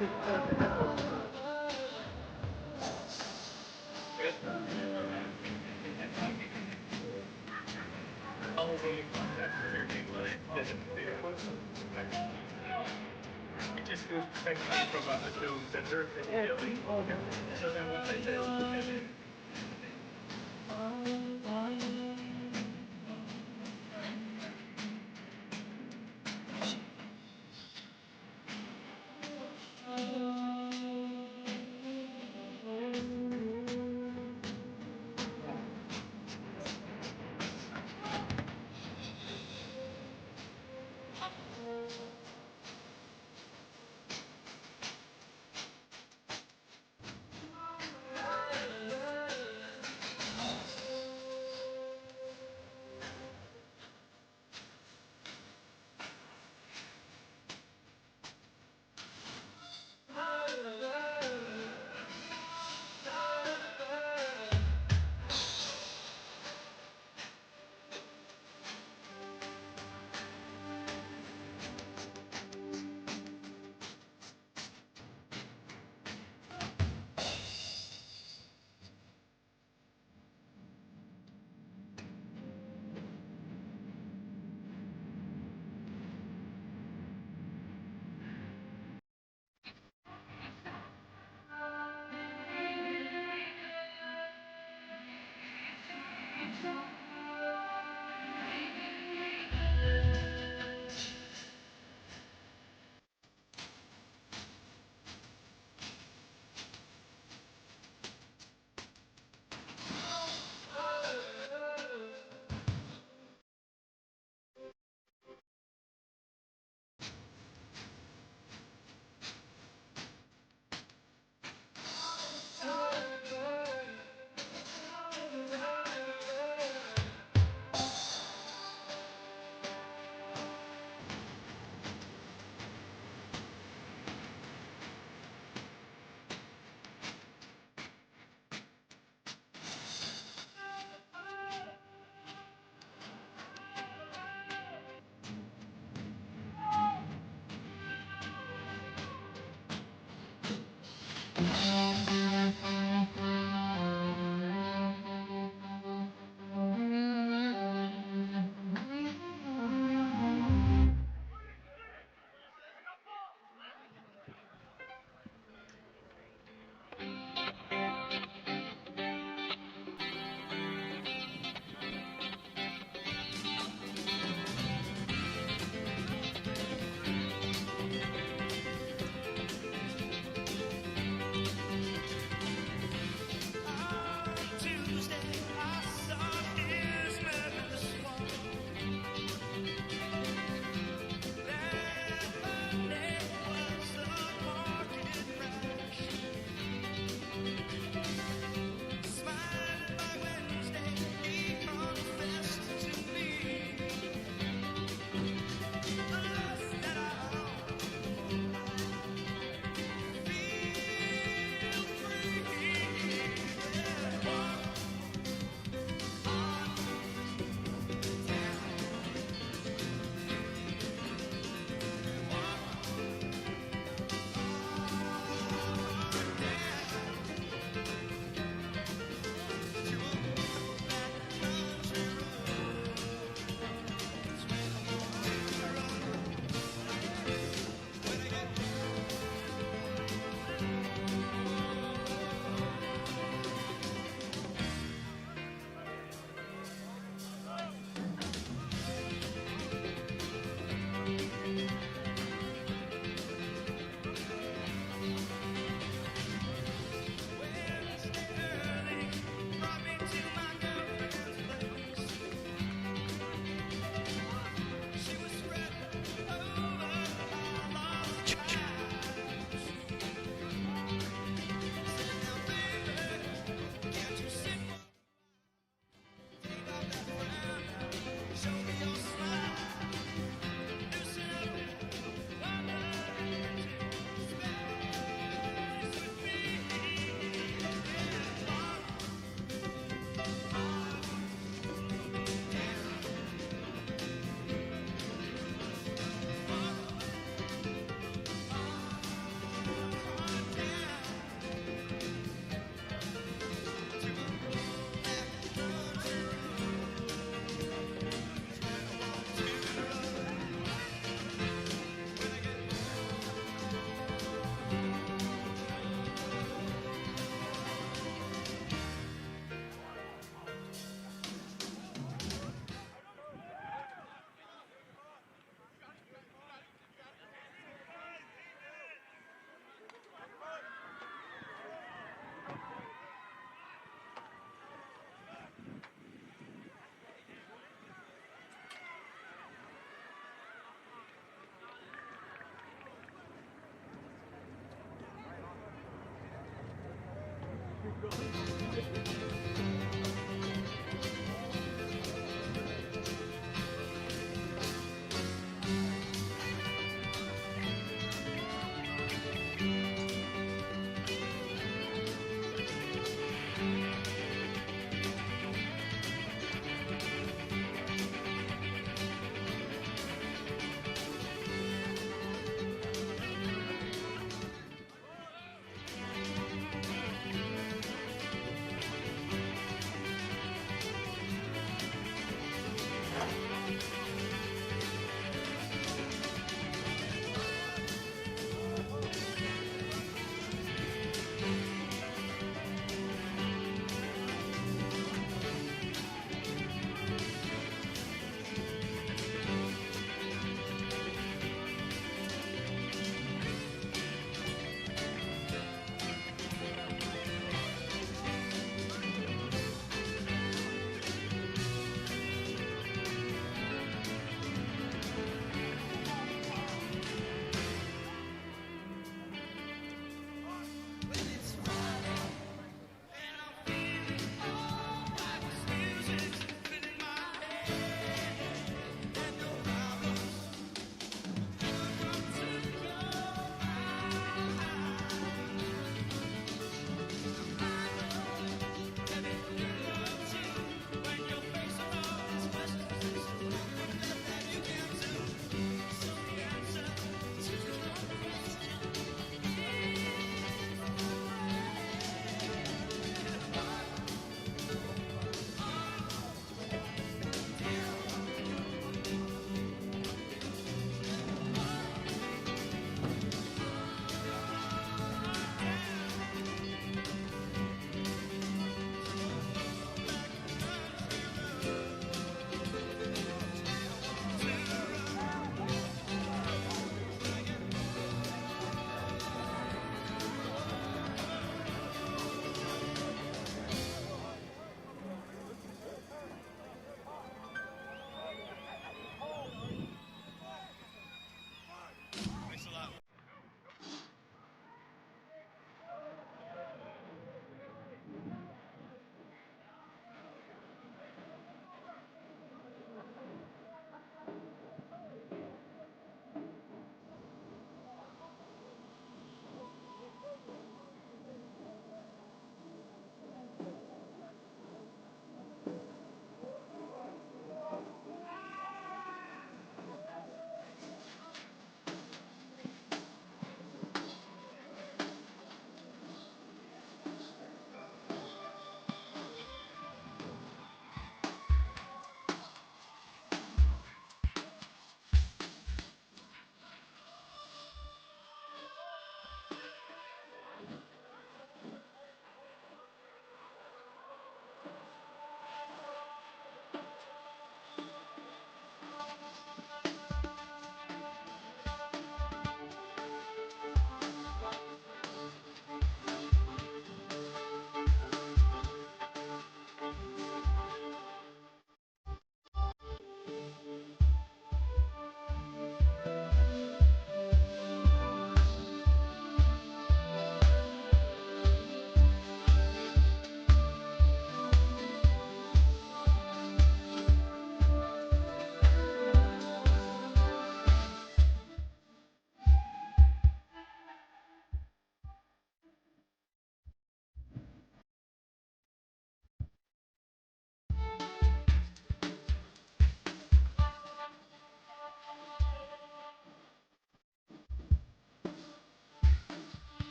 Just from a assumed sensor. So then once I said,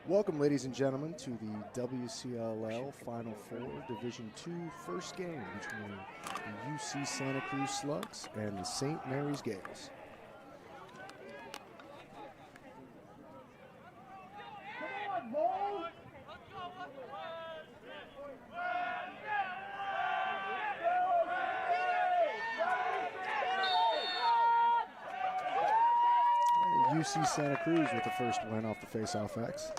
Welcome, ladies and gentlemen, to the WCLL Final Four Division II first game between the UC Santa Cruz Slugs and the St. Mary's Gales. UC Santa Cruz with the first win off the face-off X.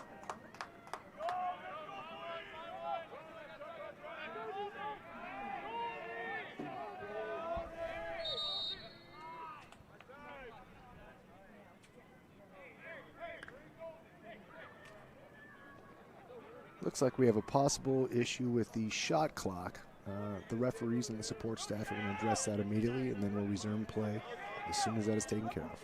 Looks like we have a possible issue with the shot clock. The referees and the support staff are going to address that immediately, and then we'll resume play as soon as that is taken care of.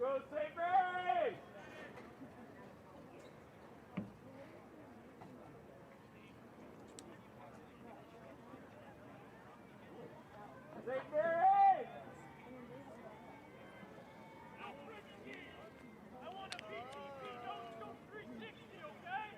Go St. Mary's! St. Mary's! I want to beat TP, don't go 360, okay?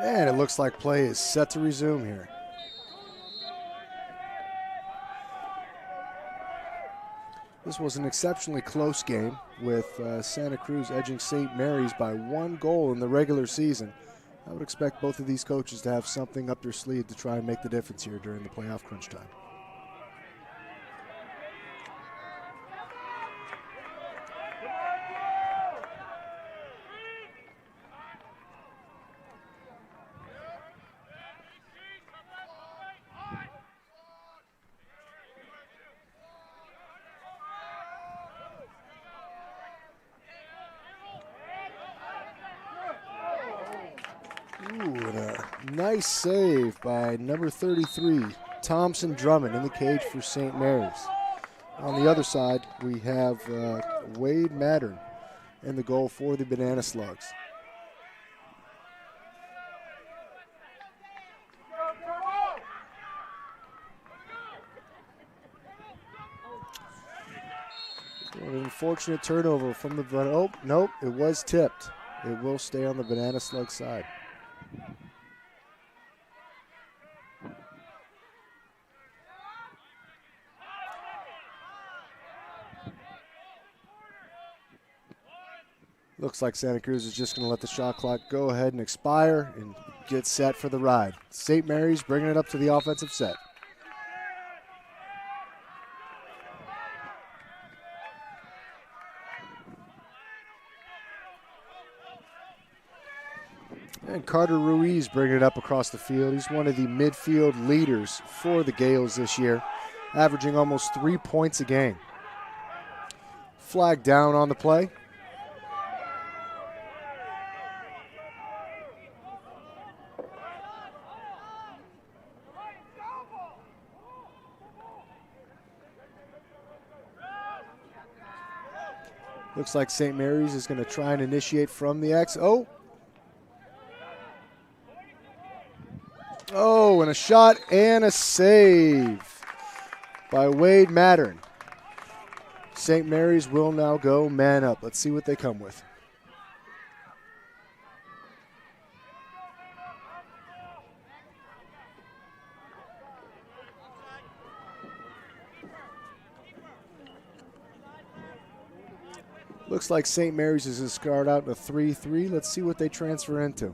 And it looks like play is set to resume here. This was an exceptionally close game with Santa Cruz edging St. Mary's by 1 goal in the regular season. I would expect both of these coaches to have something up their sleeve to try and make the difference here during the playoff crunch time. Nice save by number 33, Thompson Drummond, in the cage for St. Mary's. On the other side, we have Wade Mattern in the goal for the Banana Slugs. An unfortunate turnover from the, oh, nope, it was tipped. It will stay on the Banana Slug side. Looks like Santa Cruz is just going to let the shot clock go ahead and expire and get set for the ride. St. Mary's bringing it up to the offensive set. And Carter Ruiz bringing it up across the field. He's one of the midfield leaders for the Gales this year, averaging almost 3 points a game. Flag down on the play. Looks like St. Mary's is going to try and initiate from the X. Oh, and a shot and a save by Wade Mattern. St. Mary's will now go man up. Let's see what they come with. Looks like St. Mary's is going to start out in a 3-3. Let's see what they transfer into.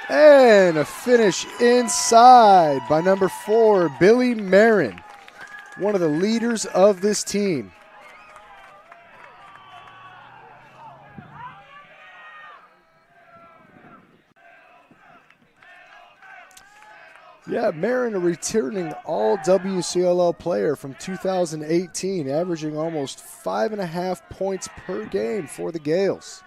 And a finish inside by number 4, Billy Marin, one of the leaders of this team. Yeah, Marin, a returning all WCLL player from 2018, averaging almost 5.5 points per game for the Gales.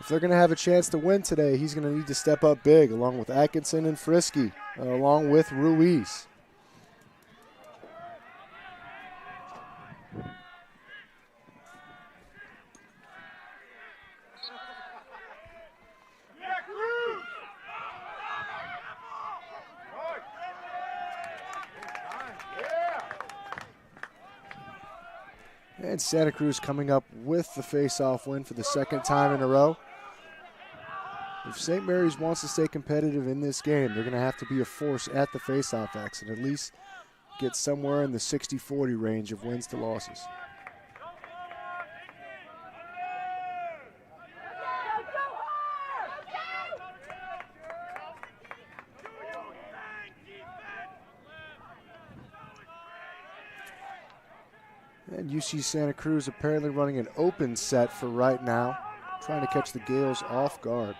If they're going to have a chance to win today, he's going to need to step up big, along with Atkinson and Frisky, along with Ruiz. And Santa Cruz coming up with the face-off win for the second time in a row. If St. Mary's wants to stay competitive in this game, they're going to have to be a force at the face-off X and at least get somewhere in the 60-40 range of wins to losses. And UC Santa Cruz apparently running an open set for right now, trying to catch the Gales off guard.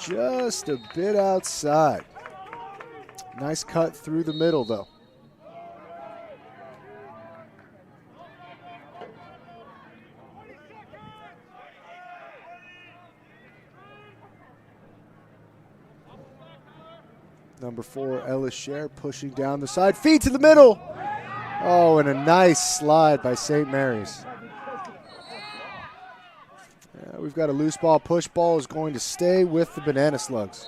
Just a bit outside. Nice cut through the middle, though. Number 4, Ellis Scher pushing down the side. Feed to the middle. Oh, and a nice slide by St. Mary's. We've got a loose ball. Push ball is going to stay with the Banana Slugs.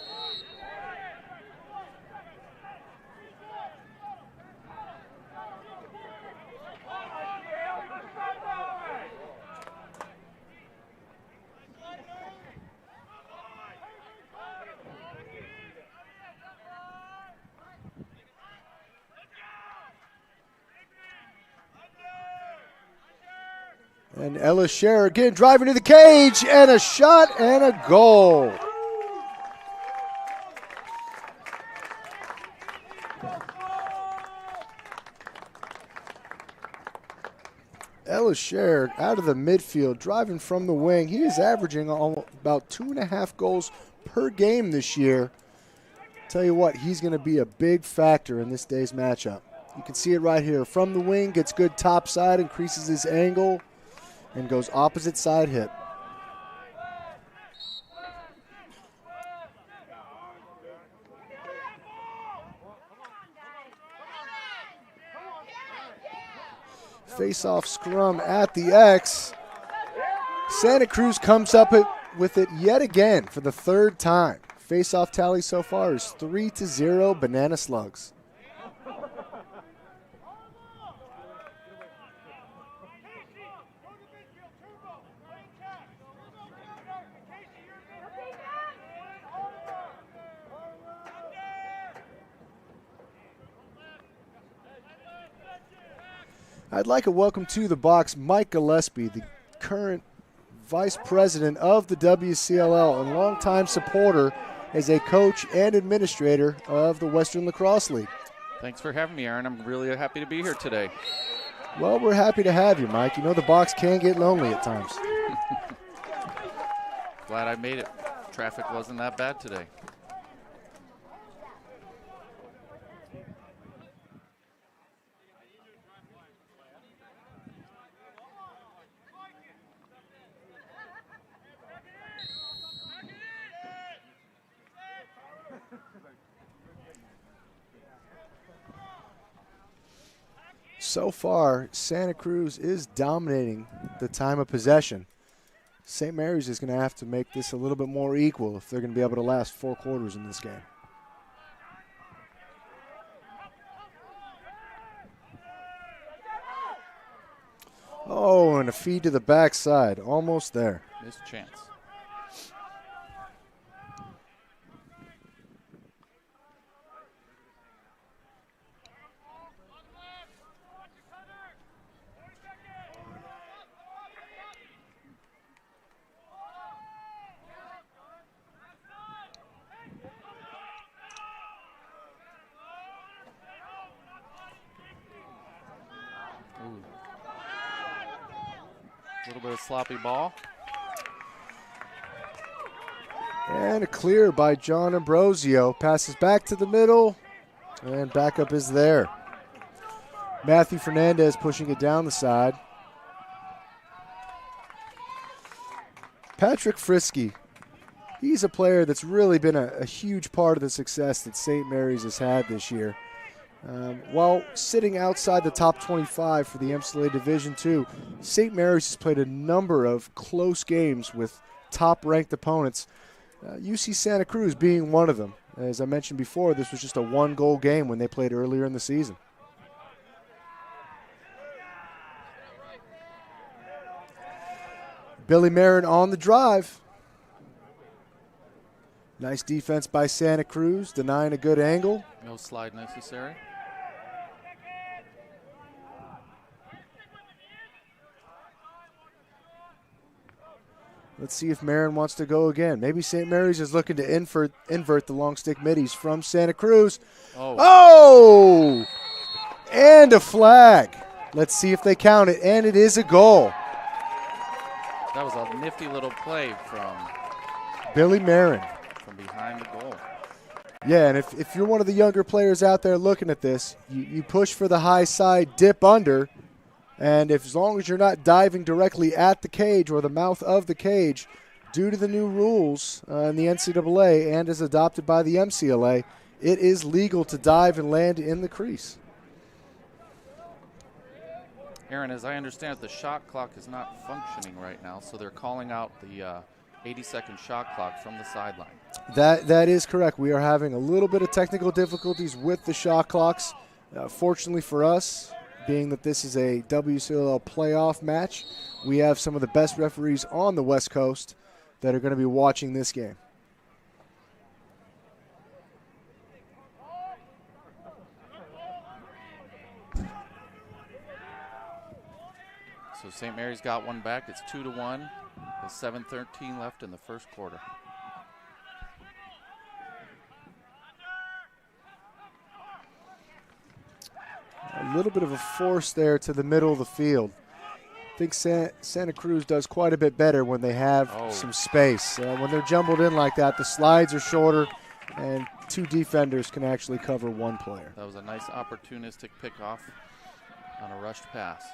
And Ellis Scher again driving to the cage, and a shot and a goal. Ellis Scher out of the midfield, driving from the wing. He is averaging about 2.5 goals per game this year. Tell you what, he's going to be a big factor in this day's matchup. You can see it right here. From the wing, gets good top side, increases his angle, and goes opposite side hit. Face-off scrum at the X. Santa Cruz comes up with it yet again for the third time. Face-off tally so far is 3-0 Banana Slugs. I'd like to welcome to the box Mike Gillespie, the current vice president of the WCLL and longtime supporter as a coach and administrator of the Western Lacrosse League. Thanks for having me, Aaron. I'm really happy to be here today. Well, we're happy to have you, Mike. You know the box can get lonely at times. Glad I made it. Traffic wasn't that bad today. So far, Santa Cruz is dominating the time of possession. St. Mary's is going to have to make this a little bit more equal if they're going to be able to last 4 quarters in this game. Oh, and a feed to the backside. Almost there. Missed chance. A little bit of sloppy ball. And a clear by John Ambrosio. Passes back to the middle, and backup is there. Matthew Fernandez pushing it down the side. Patrick Frisky, he's a player that's really been a huge part of the success that St. Mary's has had this year. While sitting outside the top 25 for the MCLA Division II, St. Mary's has played a number of close games with top-ranked opponents, UC Santa Cruz being one of them. As I mentioned before, this was just a 1-goal game when they played earlier in the season. Billy Marin on the drive. Nice defense by Santa Cruz, denying a good angle. No slide necessary. Let's see if Marin wants to go again. Maybe St. Mary's is looking to invert the long stick middies from Santa Cruz. Oh! And a flag. Let's see if they count it, and it is a goal. That was a nifty little play from Billy Marin. From behind the goal. Yeah, and if you're one of the younger players out there looking at this, you push for the high side, dip under, and as long as you're not diving directly at the cage or the mouth of the cage, due to the new rules in the NCAA and as adopted by the MCLA, it is legal to dive and land in the crease. Aaron, as I understand it, the shot clock is not functioning right now, so they're calling out the 80-second shot clock from the sideline. That is correct. We are having a little bit of technical difficulties with the shot clocks. Fortunately for us, being that this is a WCLL playoff match, we have some of the best referees on the West Coast that are going to be watching this game. So St. Mary's got one back. It's 2-1. There's 7:13 left in the first quarter. A little bit of a force there to the middle of the field. I think Santa Cruz does quite a bit better when they have some space. When they're jumbled in like that, the slides are shorter, and two defenders can actually cover one player. That was a nice opportunistic pickoff on a rushed pass.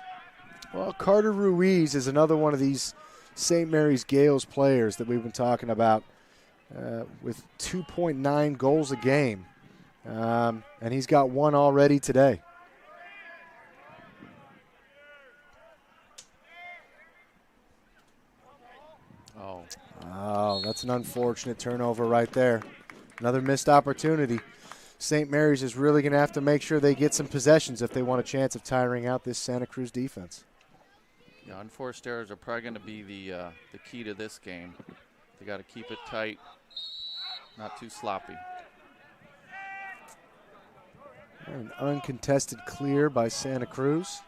Well, Carter Ruiz is another one of these St. Mary's Gales players that we've been talking about with 2.9 goals a game, and he's got one already today. Oh, that's an unfortunate turnover right there. Another missed opportunity. St. Mary's is really going to have to make sure they get some possessions if they want a chance of tiring out this Santa Cruz defense. Yeah, unforced errors are probably going to be the key to this game. They got to keep it tight, not too sloppy. An uncontested clear by Santa Cruz.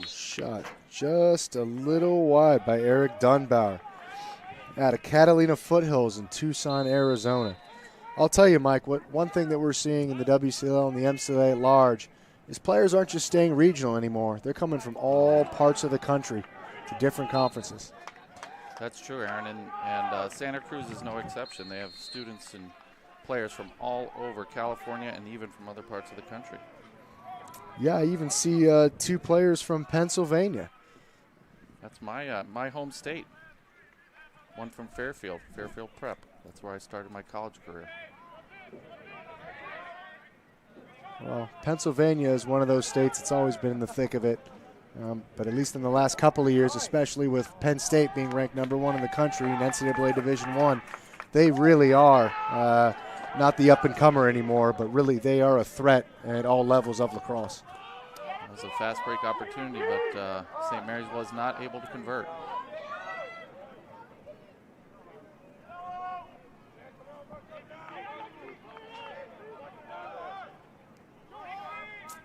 Shot just a little wide by Eric Dunbar out of Catalina Foothills in Tucson, Arizona. I'll tell you, Mike, one thing that we're seeing in the WCLL and the MCLA at large is players aren't just staying regional anymore. They're coming from all parts of the country to different conferences. That's true, Aaron, and Santa Cruz is no exception. They have students and players from all over California and even from other parts of the country. Yeah, I even see two players from Pennsylvania. That's my home state. One from Fairfield Prep. That's where I started my college career. Well, Pennsylvania is one of those states that's always been in the thick of it. But at least in the last couple of years, especially with Penn State being ranked #1 in the country in NCAA Division I, they really are not the up-and-comer anymore, but really they are a threat at all levels of lacrosse. That was a fast break opportunity, but St. Mary's was not able to convert.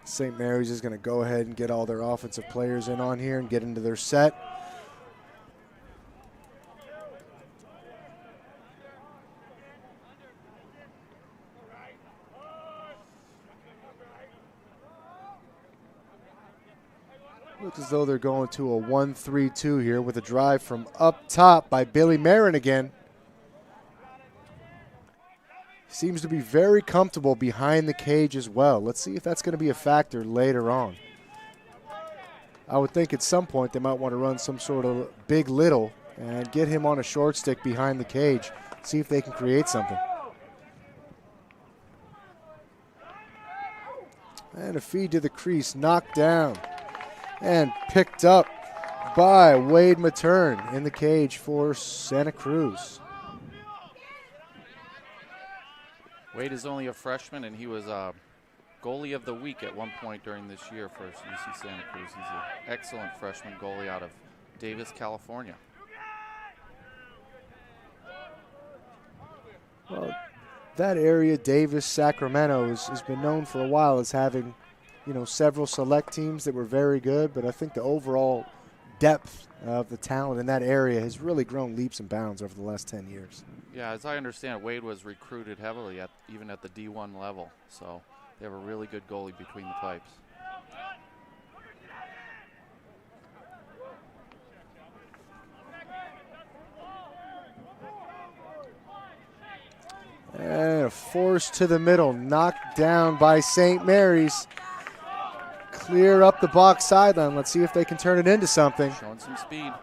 St. Mary's is going to go ahead and get all their offensive players in on here and get into their set. Looks as though they're going to a 1-3-2 here with a drive from up top by Billy Marin again. Seems to be very comfortable behind the cage as well. Let's see if that's going to be a factor later on. I would think at some point they might want to run some sort of big little and get him on a short stick behind the cage. See if they can create something. And a feed to the crease, knocked down and picked up by Wade Matern in the cage for Santa Cruz. Wade is only a freshman, and he was goalie of the week at one point during this year for UC Santa Cruz. He's an excellent freshman goalie out of Davis, California. Well, that area, Davis, Sacramento, has been known for a while as having, several select teams that were very good, but I think the overall depth of the talent in that area has really grown leaps and bounds over the last 10 years. Yeah, as I understand it, Wade was recruited heavily even at the D1 level, so they have a really good goalie between the pipes. And a force to the middle, knocked down by St. Mary's. Clear up the box sideline. Let's see if they can turn it into something. Showing some speed.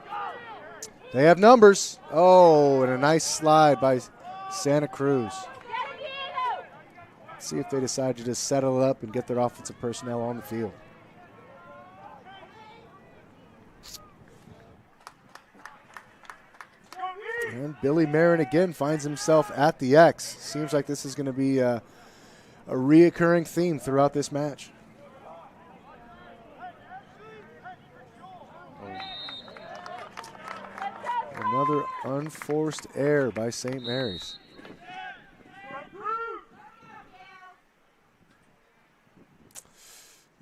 They have numbers. Oh, and a nice slide by Santa Cruz. Let's see if they decide to just settle it up and get their offensive personnel on the field. And Billy Marin again finds himself at the X. Seems like this is going to be a reoccurring theme throughout this match. Another unforced error by St. Mary's.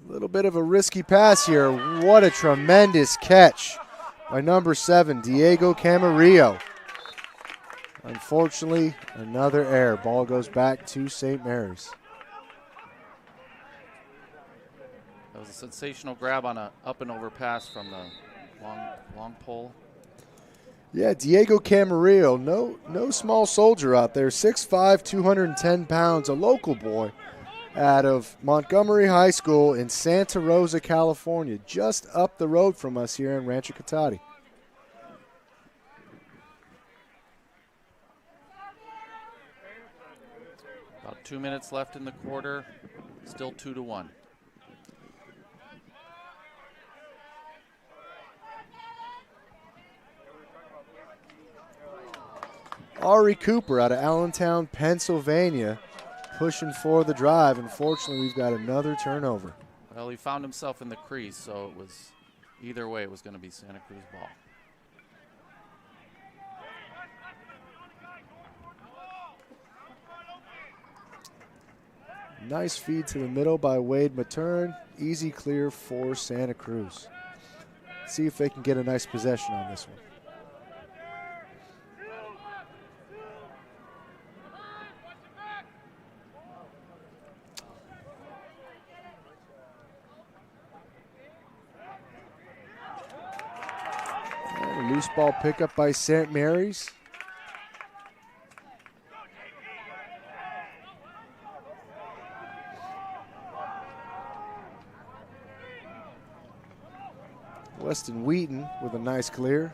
A little bit of a risky pass here. What a tremendous catch by number 7, Diego Camarillo. Unfortunately, another error. Ball goes back to St. Mary's. That was a sensational grab on a up and over pass from the long pole. Yeah, Diego Camarillo, no small soldier out there. 6'5", 210 pounds, a local boy out of Montgomery High School in Santa Rosa, California, just up the road from us here in Rancho Cotate. About 2 minutes left in the quarter, still 2-1. Ari Cooper out of Allentown, Pennsylvania, pushing for the drive. Unfortunately, we've got another turnover. Well, he found himself in the crease, so it was either way, it was going to be Santa Cruz ball. Nice feed to the middle by Wade Matern. Easy clear for Santa Cruz. See if they can get a nice possession on this one. And a loose ball pickup by St. Mary's. Weston Wheaton with a nice clear.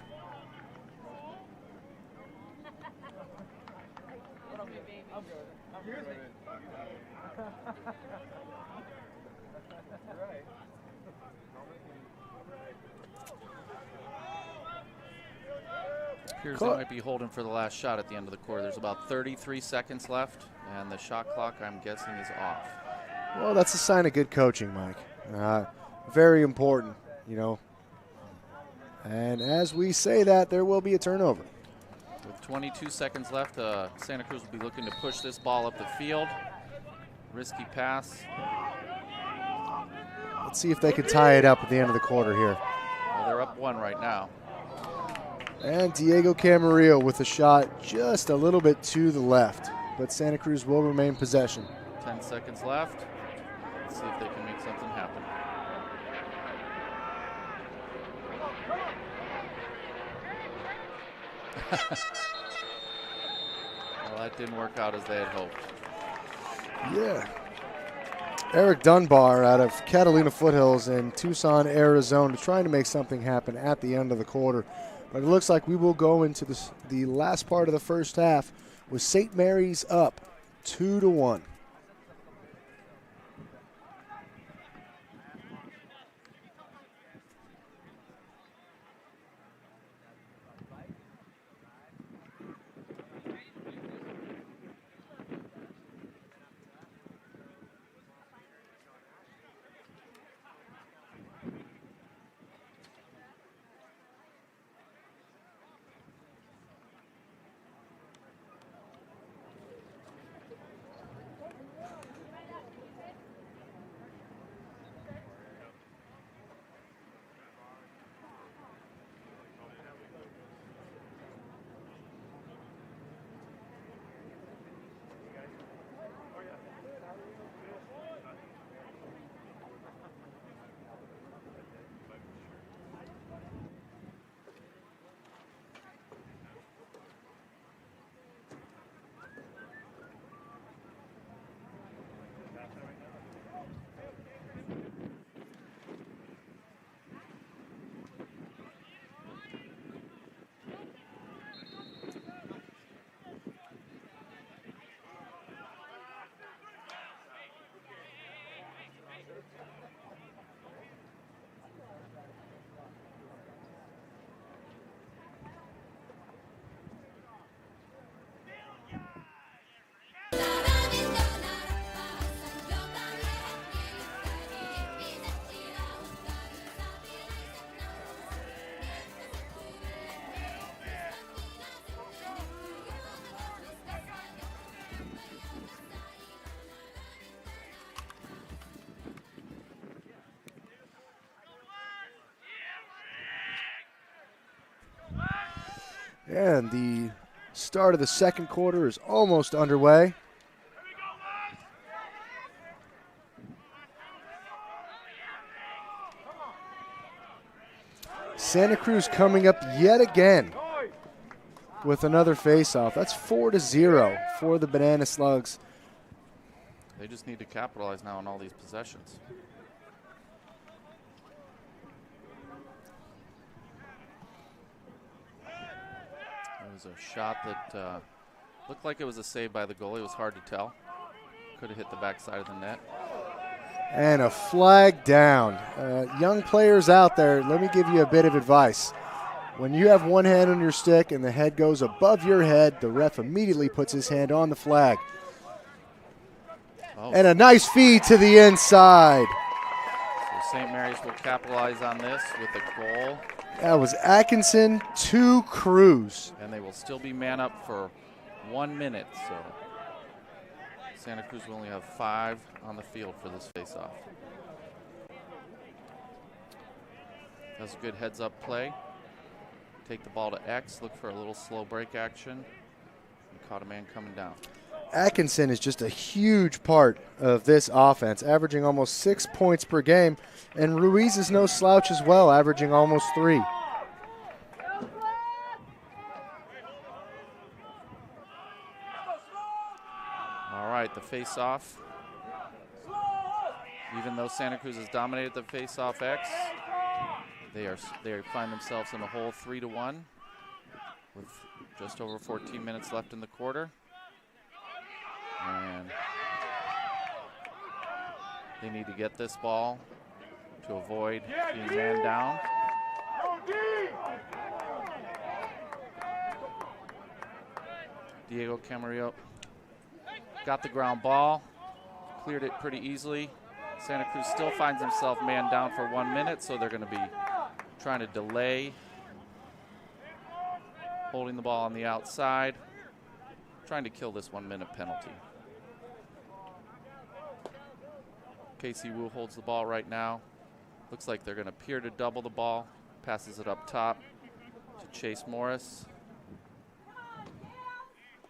Appears they might be holding for the last shot at the end of the quarter. There's about 33 seconds left, and the shot clock, I'm guessing, is off. Well, that's a sign of good coaching, Mike. Very important, you know. And as we say that, there will be a turnover. With 22 seconds left, Santa Cruz will be looking to push this ball up the field. Risky pass. Let's see if they can tie it up at the end of the quarter here. Well, they're up 1 right now. And Diego Camarillo with a shot just a little bit to the left. But Santa Cruz will remain possession. 10 seconds left. Let's see if they can make something happen. Well, that didn't work out as they had hoped. Yeah. Eric Dunbar out of Catalina Foothills in Tucson, Arizona, trying to make something happen at the end of the quarter. But it looks like we will go into the last part of the first half with St. Mary's up 2-1. And the start of the second quarter is almost underway. Santa Cruz coming up yet again with another face-off. That's 4-0 for the Banana Slugs. They just need to capitalize now on all these possessions. It was a shot that looked like it was a save by the goalie. It was hard to tell. Could have hit the backside of the net. And a flag down. Young players out there, let me give you a bit of advice. When you have one hand on your stick and the head goes above your head, the ref immediately puts his hand on the flag. Oh. And a nice feed to the inside. So St. Mary's will capitalize on this with a goal. That was Atkinson to Cruz. And they will still be man up for 1 minute. So Santa Cruz will only have 5 on the field for this face-off. That's a good heads-up play. Take the ball to X, look for a little slow break action. And caught a man coming down. Atkinson is just a huge part of this offense, averaging almost 6 points per game. And Ruiz is no slouch as well, averaging almost 3. All right, the face-off. Even though Santa Cruz has dominated the face-off X, they find themselves in a hole 3-1 with just over 14 minutes left in the quarter. And they need to get this ball to avoid being man down. Diego Camarillo got the ground ball, cleared it pretty easily. Santa Cruz still finds himself man down for 1 minute, so they're going to be trying to delay, holding the ball on the outside, trying to kill this 1 minute penalty. Casey Wu holds the ball right now. Looks like they're going to appear to double the ball. Passes it up top to Chase Morris.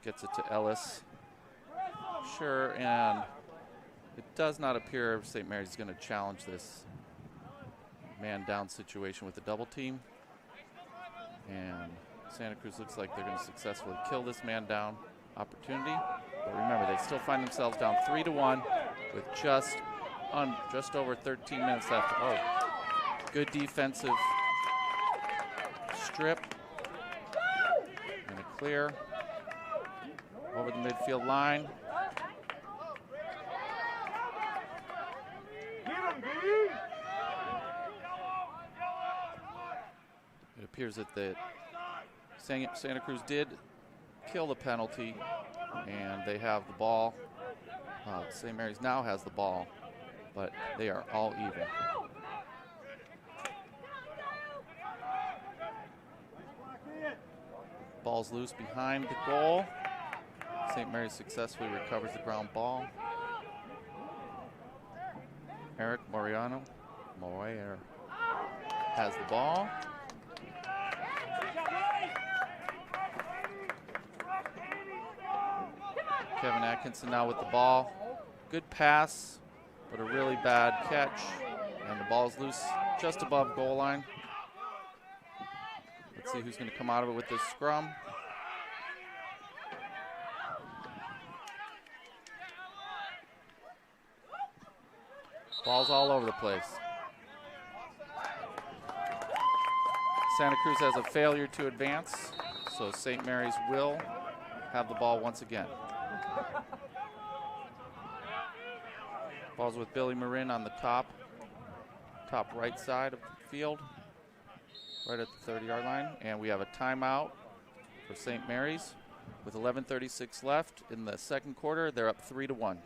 Gets it to Ellis. Sure, and it does not appear St. Mary's is going to challenge this man down situation with a double team. And Santa Cruz looks like they're going to successfully kill this man down opportunity. But remember, they still find themselves down 3-1 with just over 13 minutes left. Oh, good defensive strip. And a clear over the midfield line. It appears that Santa Cruz did kill the penalty, and they have the ball. St. Mary's now has the ball, but they are all even. Ball's loose behind the goal. St. Mary's successfully recovers the ground ball. Eric Moyer has the ball. Kevin Atkinson now with the ball. Good pass, but a really bad catch. And the ball's loose just above goal line. Let's see who's going to come out of it with this scrum. Ball's all over the place. Santa Cruz has a failure to advance, so St. Mary's will have the ball once again. Ball's with Billy Marin on the top right side of the field, right at the 30-yard line. And we have a timeout for St. Mary's with 11:36 left in the second quarter. They're up 3-1.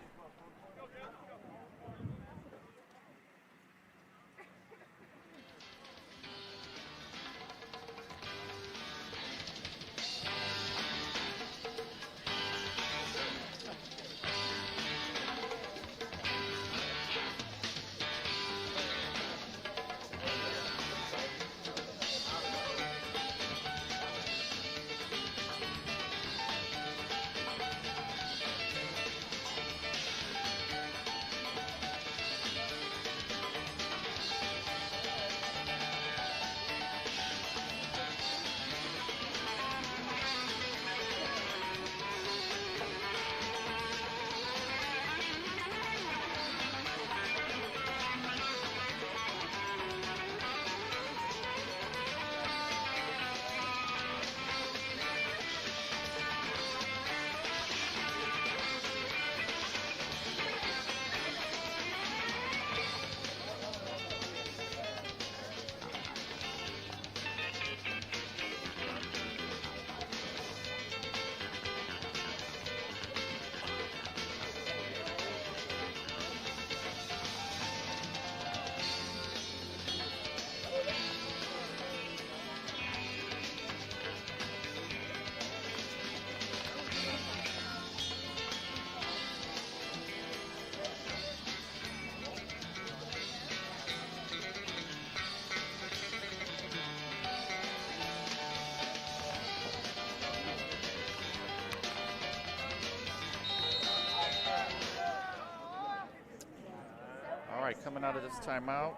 coming out of this timeout.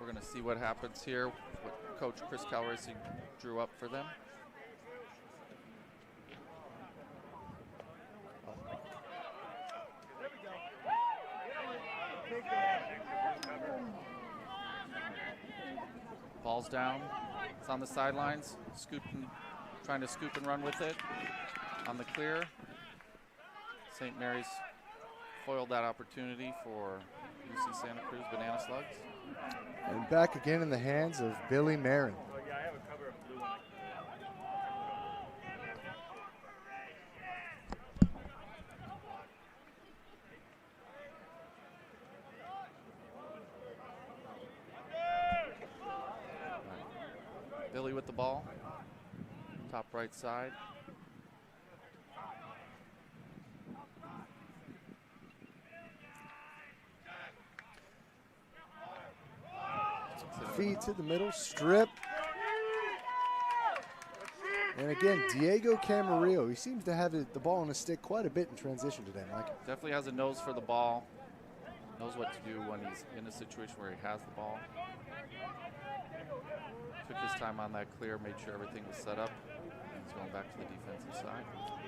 We're going to see what happens here. What Coach Chris Calrisi drew up for them. Ball's down. It's on the sidelines. Scooping, trying to scoop and run with it. On the clear. St. Mary's foiled that opportunity for UC Santa Cruz Banana Slugs. And back again in the hands of Billy Marin. Oh, yeah, I have a cover of blue one. Billy with the ball. Top right side. Feed to the middle, strip. And again, Diego Camarillo, he seems to have the ball on his stick quite a bit in transition today, Mike. Definitely has a nose for the ball. Knows what to do when he's in a situation where he has the ball. Took his time on that clear, made sure everything was set up. And he's going back to the defensive side.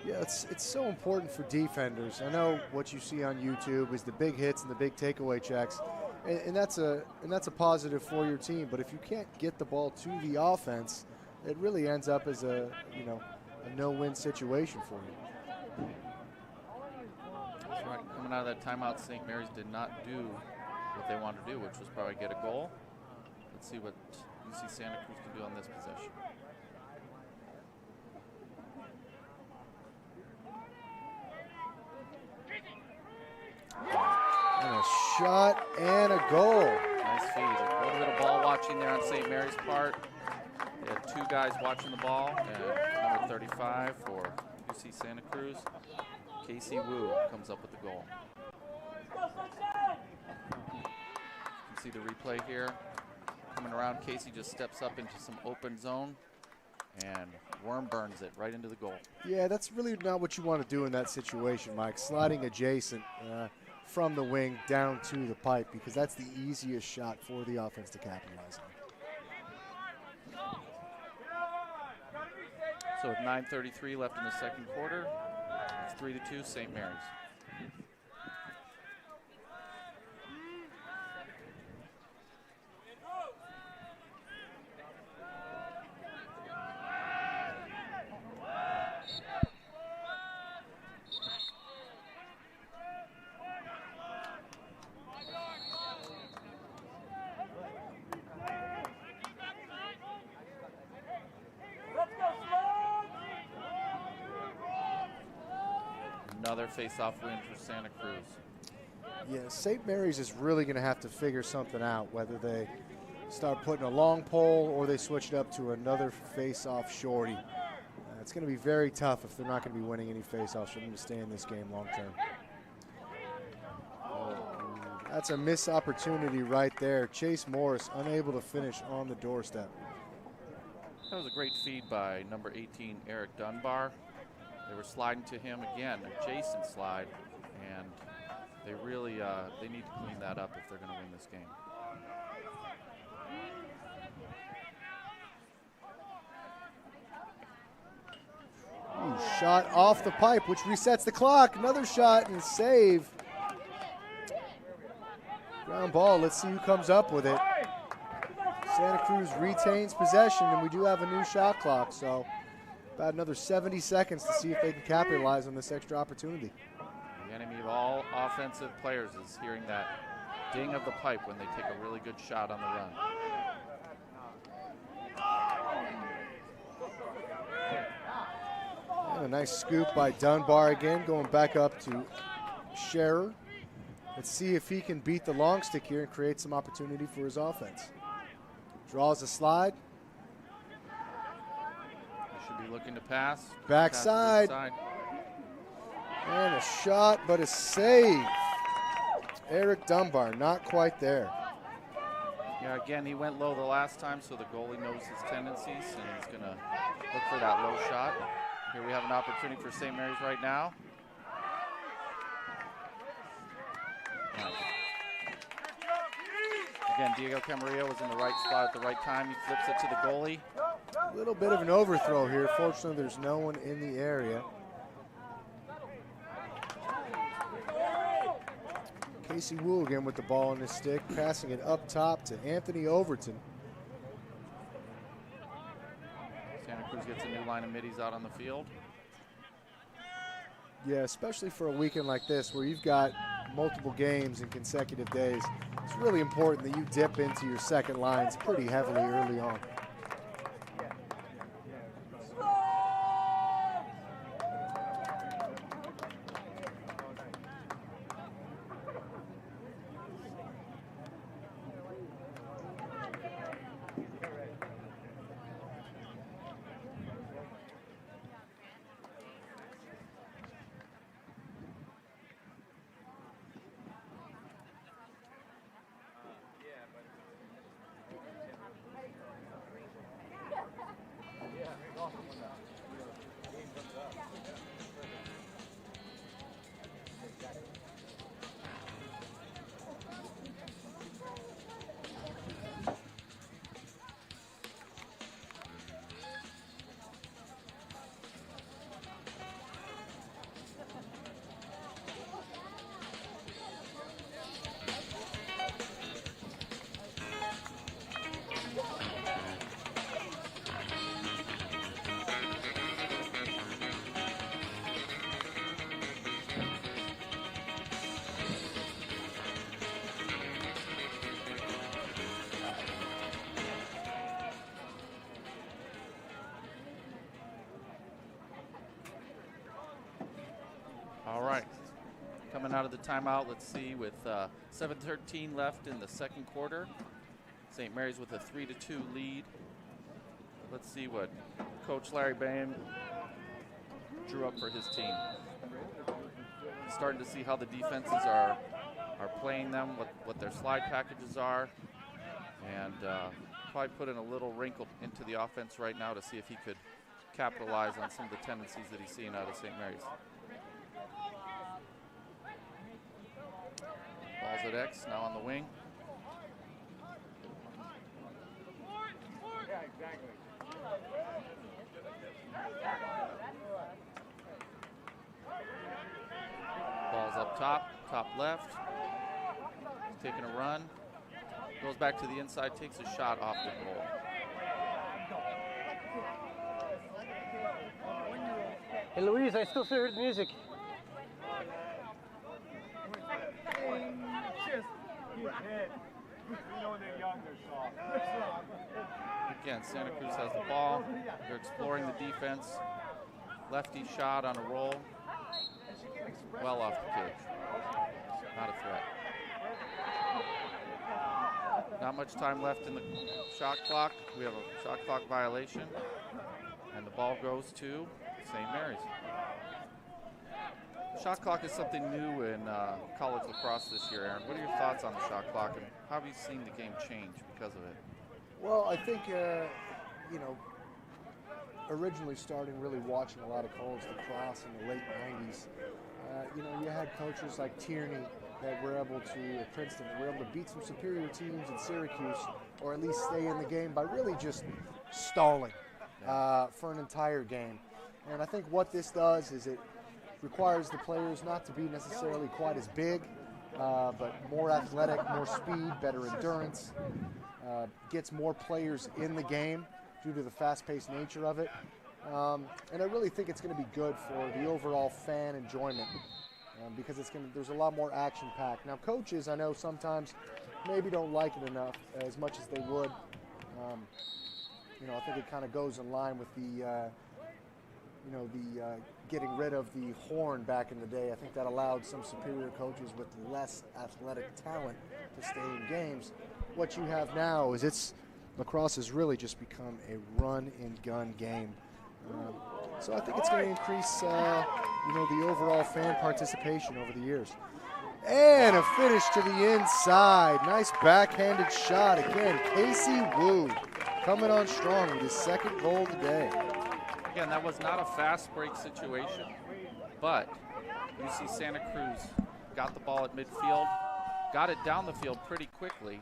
Yeah, it's so important for defenders. I know what you see on YouTube is the big hits and the big takeaway checks. And that's a positive for your team. But if you can't get the ball to the offense, it really ends up as a no-win situation for you. That's right. Coming out of that timeout, St. Mary's did not do what they wanted to do, which was probably get a goal. Let's see what UC Santa Cruz can do on this possession. And a shot and a goal. Nice feed. A little bit of ball watching there on St. Mary's part. They had two guys watching the ball, and number 35 for UC Santa Cruz, Casey Wu, comes up with the goal. You can see the replay here. Coming around, Casey just steps up into some open zone and worm burns it right into the goal. Yeah, that's really not what you want to do in that situation, Mike. Sliding adjacent from the wing down to the pipe, because that's the easiest shot for the offense to capitalize on. So with 9:33 left in the second quarter, it's 3-2 St. Mary's. Another face-off win for Santa Cruz. Yeah, St. Mary's is really going to have to figure something out, whether they start putting a long pole or they switch it up to another face-off shorty. It's going to be very tough if they're not going to be winning any face-offs for them to stay in this game long term. That's a missed opportunity right there. Chase Morris unable to finish on the doorstep. That was a great feed by number 18, Eric Dunbar. They were sliding to him again, adjacent slide, and they really they need to clean that up if they're going to win this game. Ooh, shot off the pipe, which resets the clock. Another shot and save. Ground ball. Let's see who comes up with it. Santa Cruz retains possession, and we do have a new shot clock, so about another 70 seconds to see if they can capitalize on this extra opportunity. The enemy of all offensive players is hearing that ding of the pipe when they take a really good shot on the run. And a nice scoop by Dunbar again, going back up to Scherer. Let's see if he can beat the long stick here and create some opportunity for his offense. Draws a slide. Should be looking to pass. Backside. Pass and a shot, but a save. Eric Dunbar, not quite there. Yeah, again, he went low the last time, so the goalie knows his tendencies, and he's going to look for that low shot. Here we have an opportunity for St. Mary's right now. Nice. Again, Diego Camarillo was in the right spot at the right time. He flips it to the goalie. A little bit of an overthrow here. Fortunately, there's no one in the area. Casey Wu again with the ball in his stick, passing it up top to Anthony Overton. Santa Cruz gets a new line of middies out on the field. Yeah, especially for a weekend like this where you've got multiple games in consecutive days. It's really important that you dip into your second lines pretty heavily early on. All right, coming out of the timeout, let's see, with 7:13 left in the second quarter. St. Mary's with a 3-2 lead. Let's see what Coach Larry Bain drew up for his team. Starting to see how the defenses are playing them, what their slide packages are, and probably put in a little wrinkle into the offense right now to see if he could capitalize on some of the tendencies that he's seeing out of St. Mary's. Balls at X, now on the wing. Yeah, exactly. Ball's up top left. He's taking a run. Goes back to the inside, takes a shot off the goal. Hey, Louise, I still heard the music. Again, Santa Cruz has the ball. They're exploring the defense. Lefty shot on a roll. Well off the cage. Not a threat. Not much time left in the shot clock. We have a shot clock violation. And the ball goes to St. Mary's. Shot clock is something new in college lacrosse this year, Aaron. What are your thoughts on the shot clock, and how have you seen the game change because of it? Well, I think, originally starting really watching a lot of college lacrosse in the late 90s, you had coaches like Tierney that were able to, at Princeton, that were able to beat some superior teams in Syracuse, or at least stay in the game by really just stalling for an entire game. And I think what this does is it requires the players not to be necessarily quite as big, but more athletic, more speed, better endurance, gets more players in the game due to the fast-paced nature of it. And I really think it's going to be good for the overall fan enjoyment because there's a lot more action-packed. Now, coaches, I know sometimes maybe don't like it enough as much as they would. I think it kind of goes in line with the getting rid of the horn back in the day. I think that allowed some superior coaches with less athletic talent to stay in games. What you have now is lacrosse has really just become a run-and-gun game. So I think it's going to increase, the overall fan participation over the years. And a finish to the inside. Nice backhanded shot again. Casey Wu coming on strong with his second goal today. Again, that was not a fast break situation, but you see Santa Cruz got the ball at midfield, got it down the field pretty quickly,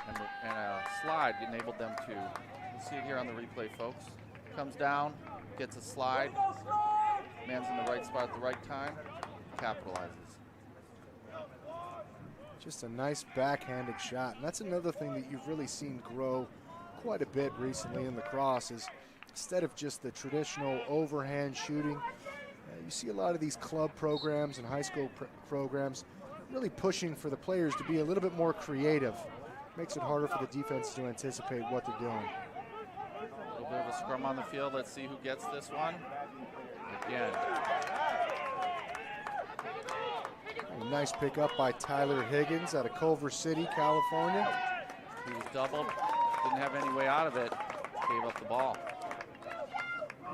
and a slide enabled them to, you'll see it here on the replay, folks. Comes down, gets a slide, man's in the right spot at the right time, capitalizes. Just a nice backhanded shot. And that's another thing that you've really seen grow quite a bit recently in lacrosse is instead of just the traditional overhand shooting, you see a lot of these club programs and high school programs really pushing for the players to be a little bit more creative. Makes it harder for the defense to anticipate what they're doing. A little bit of a scrum on the field. Let's see who gets this one. Again. A nice pickup by Tyler Higgins out of Culver City, California. He was doubled, didn't have any way out of it, gave up the ball.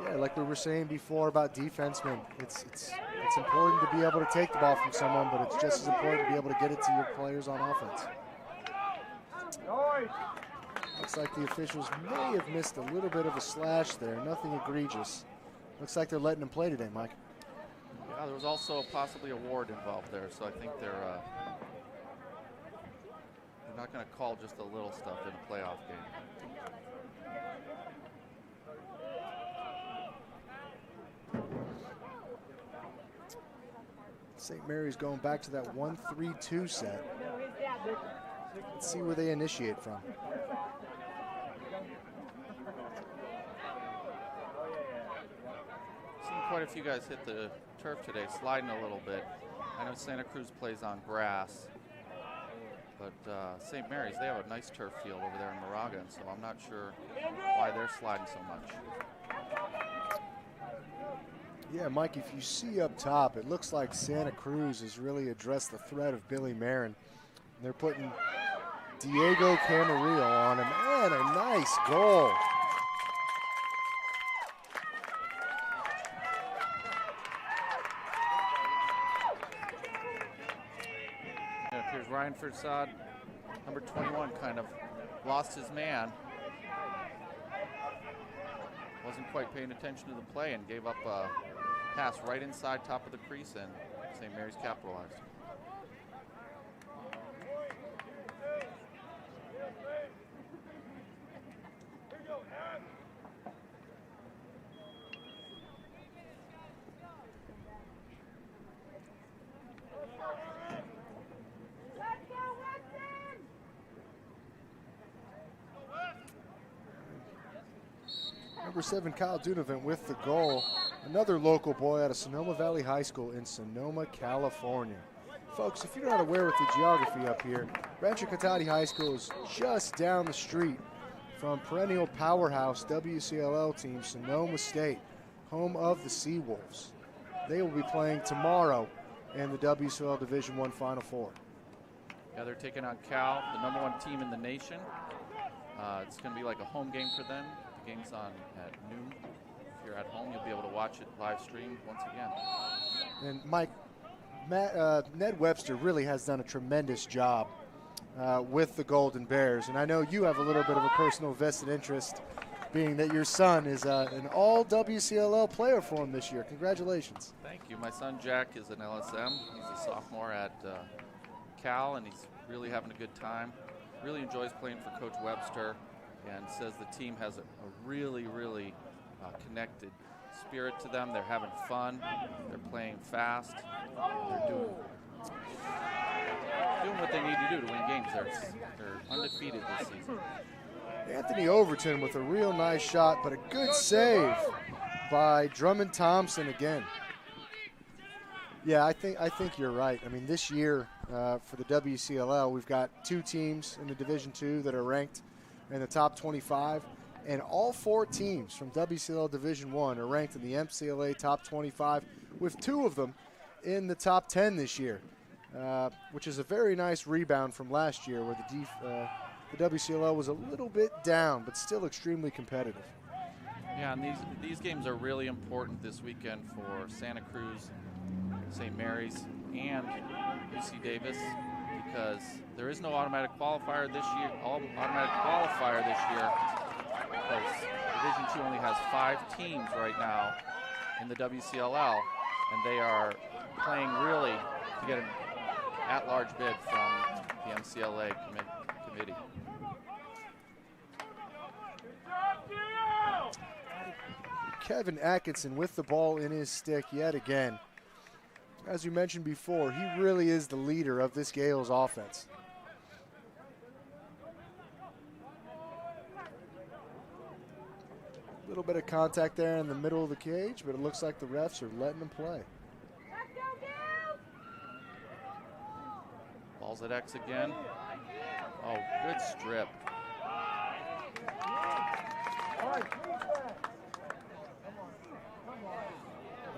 Yeah, like we were saying before about defensemen, it's important to be able to take the ball from someone, but it's just as important to be able to get it to your players on offense. Looks like the officials may have missed a little bit of a slash there, nothing egregious. Looks like they're letting him play today, Mike. Yeah, there was also possibly a ward involved there, so I think they're not going to call just the little stuff in a playoff game. St. Mary's going back to that 1-3-2 set. Let's see where they initiate from. Seen quite a few guys hit the turf today, sliding a little bit. I know Santa Cruz plays on grass, but St. Mary's, they have a nice turf field over there in Moraga, and so I'm not sure why they're sliding so much. Yeah, Mike, if you see up top, it looks like Santa Cruz has really addressed the threat of Billy Marin. They're putting Diego Camarillo on him, and a nice goal. It appears Ryan Fursad, number 21, kind of lost his man. Wasn't quite paying attention to the play and gave up a pass right inside top of the crease, and St. Mary's capitalized. Number 7, Kyle Dunavant with the goal. Another local boy out of Sonoma Valley High School in Sonoma, California. Folks, if you're not aware with the geography up here, Rancho Cotate High School is just down the street from perennial powerhouse WCLL team Sonoma State, home of the Seawolves. They will be playing tomorrow in the WCLL Division I Final Four. Yeah, they're taking on Cal, the number 1 team in the nation. It's going to be like a home game for them. The game's on at noon. If you're at home, you'll be able to watch it live streamed once again. And Mike, Ned Webster really has done a tremendous job with the Golden Bears. And I know you have a little bit of a personal vested interest, being that your son is an all WCLL player for him this year. Congratulations. Thank you. My son Jack is an LSM. He's a sophomore at Cal, and he's really having a good time. Really enjoys playing for Coach Webster, and says the team has a really, really connected spirit to them. They're having fun. They're playing fast. They're doing what they need to do to win games. They're undefeated this season. Anthony Overton with a real nice shot, but a good save by Drummond Thompson again. Yeah, I think you're right. I mean, this year for the WCLL, we've got 2 teams in the Division II that are ranked in the top 25, and all 4 teams from WCLL Division I are ranked in the MCLA top 25, with 2 of them in the top 10 this year, which is a very nice rebound from last year where the WCLL was a little bit down, but still extremely competitive. Yeah, and these games are really important this weekend for Santa Cruz, St. Mary's, and UC Davis, because there is no automatic qualifier this year. Because Division II only has 5 teams right now in the WCLL, and they are playing really to get an at-large bid from the MCLA committee. Kevin Atkinson with the ball in his stick yet again. As you mentioned before, he really is the leader of this Gales offense. A little bit of contact there in the middle of the cage, but it looks like the refs are letting him play. Ball's at X again. Oh, good strip.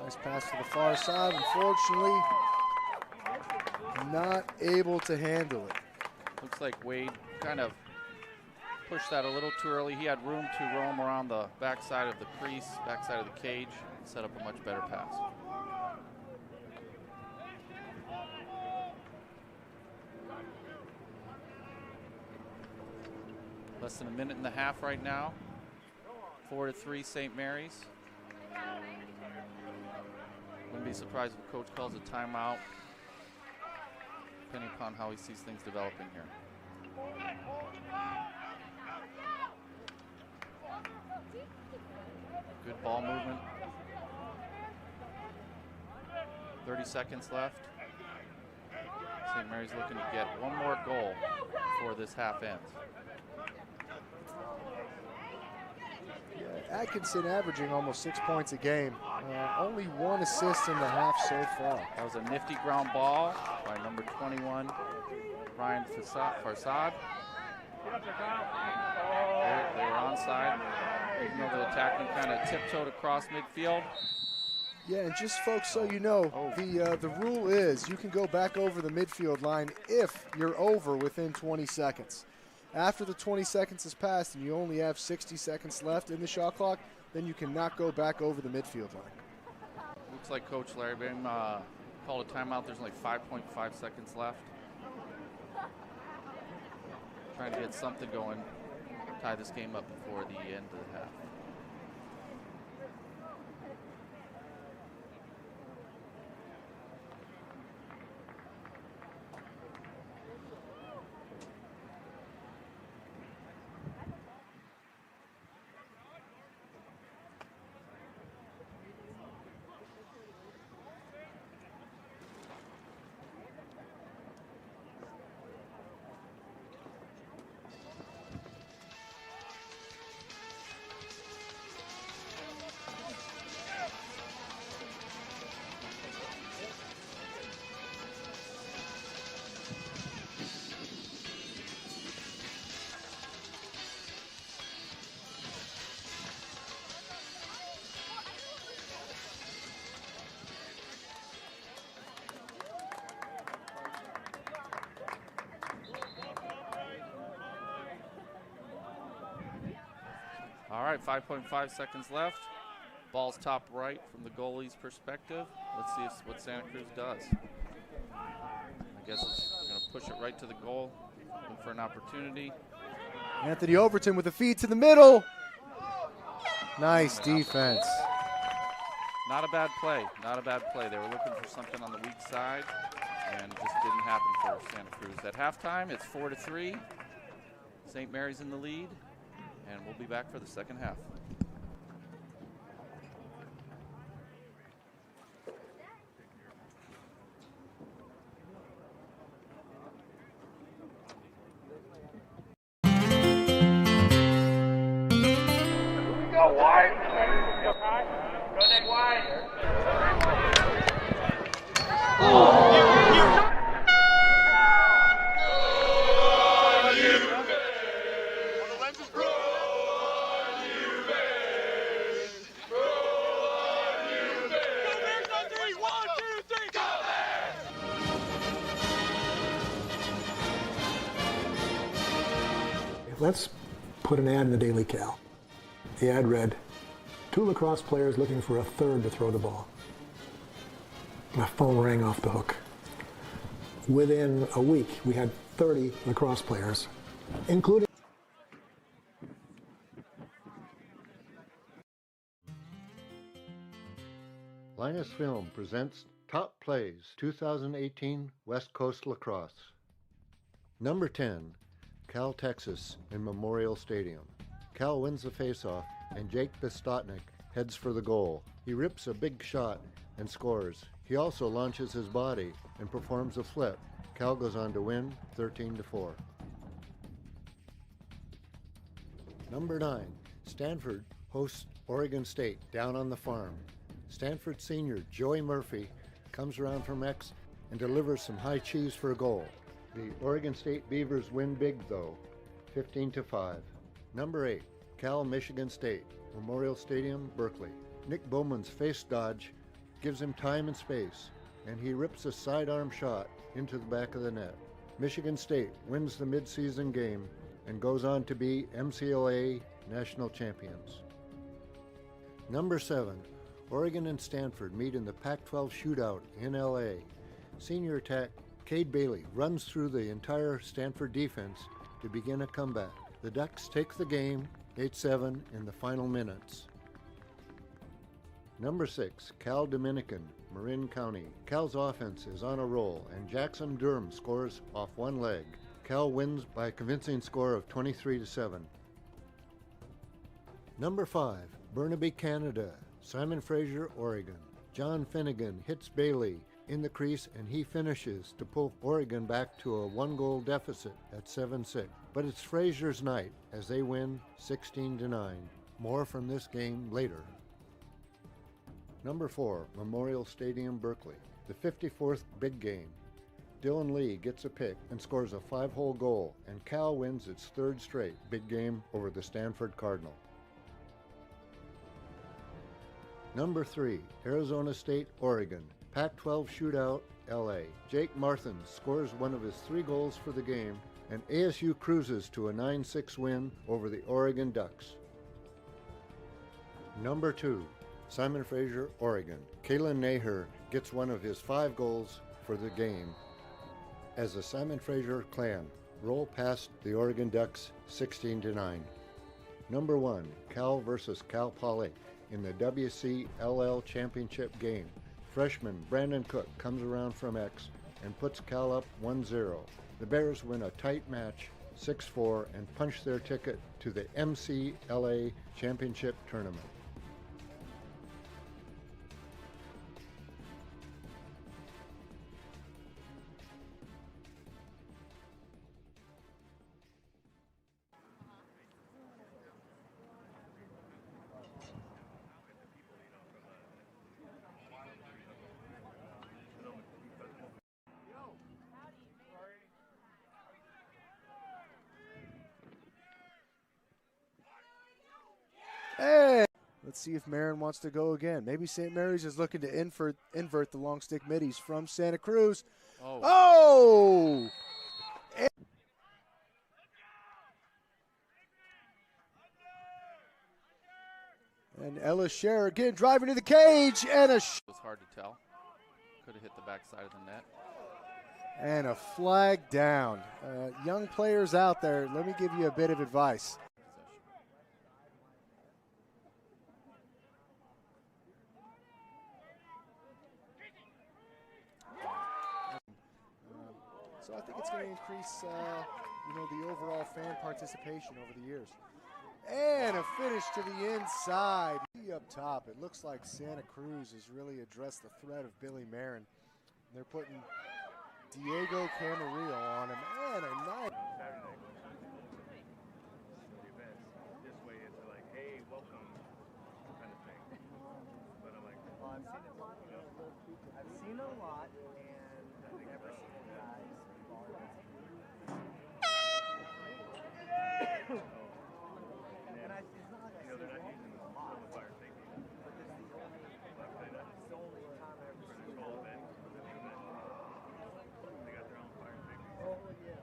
Nice pass to the far side. Unfortunately, not able to handle it. Looks like Wade kind of pushed that a little too early. He had room to roam around the backside of the crease, backside of the cage, and set up a much better pass. Less than a minute and a half right now. 4-3 St. Mary's. Wouldn't be surprised if Coach calls a timeout, depending upon how he sees things developing here. Good ball movement. 30 seconds left. St. Mary's looking to get one more goal before this half ends. Atkinson averaging almost 6 points a game. Only 1 assist in the half so far. That was a nifty ground ball by number 21, Ryan Farsad. They were onside, even though the attackman kind of tiptoed across midfield. Yeah, and just folks, so you know, the rule is you can go back over the midfield line if you're over within 20 seconds. After the 20 seconds has passed and you only have 60 seconds left in the shot clock, then you cannot go back over the midfield line. Looks like Coach Larry Bing called a timeout. There's only 5.5 seconds left. Trying to get something going, tie this game up before the end of the half. All right, 5.5 seconds left. Ball's top right from the goalie's perspective. Let's see what Santa Cruz does. I guess it's going to push it right to the goal, looking for an opportunity. Anthony Overton with a feed to the middle. Nice defense. Not a bad play, not a bad play. They were looking for something on the weak side, and just didn't happen for Santa Cruz. At halftime, it's 4-3. St. Mary's in the lead, and we'll be back for the second half. Go wide. Go neck wide. Let's put an ad in the Daily Cal. The ad read, 2 lacrosse players looking for a third to throw the ball. My phone rang off the hook. Within a week, we had 30 lacrosse players, including Linus Film presents Top Plays 2018 West Coast Lacrosse. Number 10, Cal, Texas in Memorial Stadium. Cal wins the faceoff and Jake Bistotnik heads for the goal. He rips a big shot and scores. He also launches his body and performs a flip. Cal goes on to win 13-4. Number 9, Stanford hosts Oregon State down on the farm. Stanford senior Joey Murphy comes around from X and delivers some high cheese for a goal. The Oregon State Beavers win big though, 15-5. Number 8, Cal, Michigan State, Memorial Stadium, Berkeley. Nick Bowman's face dodge gives him time and space, and he rips a sidearm shot into the back of the net. Michigan State wins the midseason game and goes on to be MCLA national champions. Number 7, Oregon and Stanford meet in the Pac-12 shootout in LA. Senior attack Cade Bailey runs through the entire Stanford defense to begin a comeback. The Ducks take the game 8-7 in the final minutes. Number 6, Cal Dominican, Marin County. Cal's offense is on a roll and Jackson Durham scores off one leg. Cal wins by a convincing score of 23-7. Number 5, Burnaby, Canada, Simon Fraser, Oregon. John Finnegan hits Bailey in the crease and he finishes to pull Oregon back to a 1-goal deficit at 7-6. But it's Fraser's night as they win 16-9. More from this game later. Number 4, Memorial Stadium, Berkeley. The 54th big game. Dylan Lee gets a pick and scores a 5-hole goal, and Cal wins its 3rd straight big game over the Stanford Cardinal. Number 3, Arizona State, Oregon. Pac-12 shootout, LA. Jake Marthens scores one of his 3 goals for the game, and ASU cruises to a 9-6 win over the Oregon Ducks. Number 2, Simon Fraser, Oregon. Kalen Naher gets one of his 5 goals for the game as the Simon Fraser clan roll past the Oregon Ducks 16-9. Number 1, Cal versus Cal Poly in the WCLL Championship game. Freshman Brandon Cook comes around from X and puts Cal up 1-0. The Bears win a tight match 6-4 and punch their ticket to the MCLA Championship Tournament. Hey! Let's see if Marin wants to go again. Maybe St. Mary's is looking to invert the long stick middies from Santa Cruz. Oh! And Ella Scher again driving to the cage and a It was hard to tell. Could have hit the backside of the net. And a flag down. Young players out there, let me give you a bit of advice. So I think it's going to increase, the overall fan participation over the years. And a finish to the inside. Up top, it looks like Santa Cruz has really addressed the threat of Billy Marin. They're putting Diego Camarillo on him. And a nice. This way it's like, hey, welcome, kind of thing. But I'm like, Well, I've seen a lot, and I've never seen a guy's and it's not like I see they're not using a lot, the fire safety. but this is the only time I've ever seen Full event, they got their own fire safety. Oh, yeah.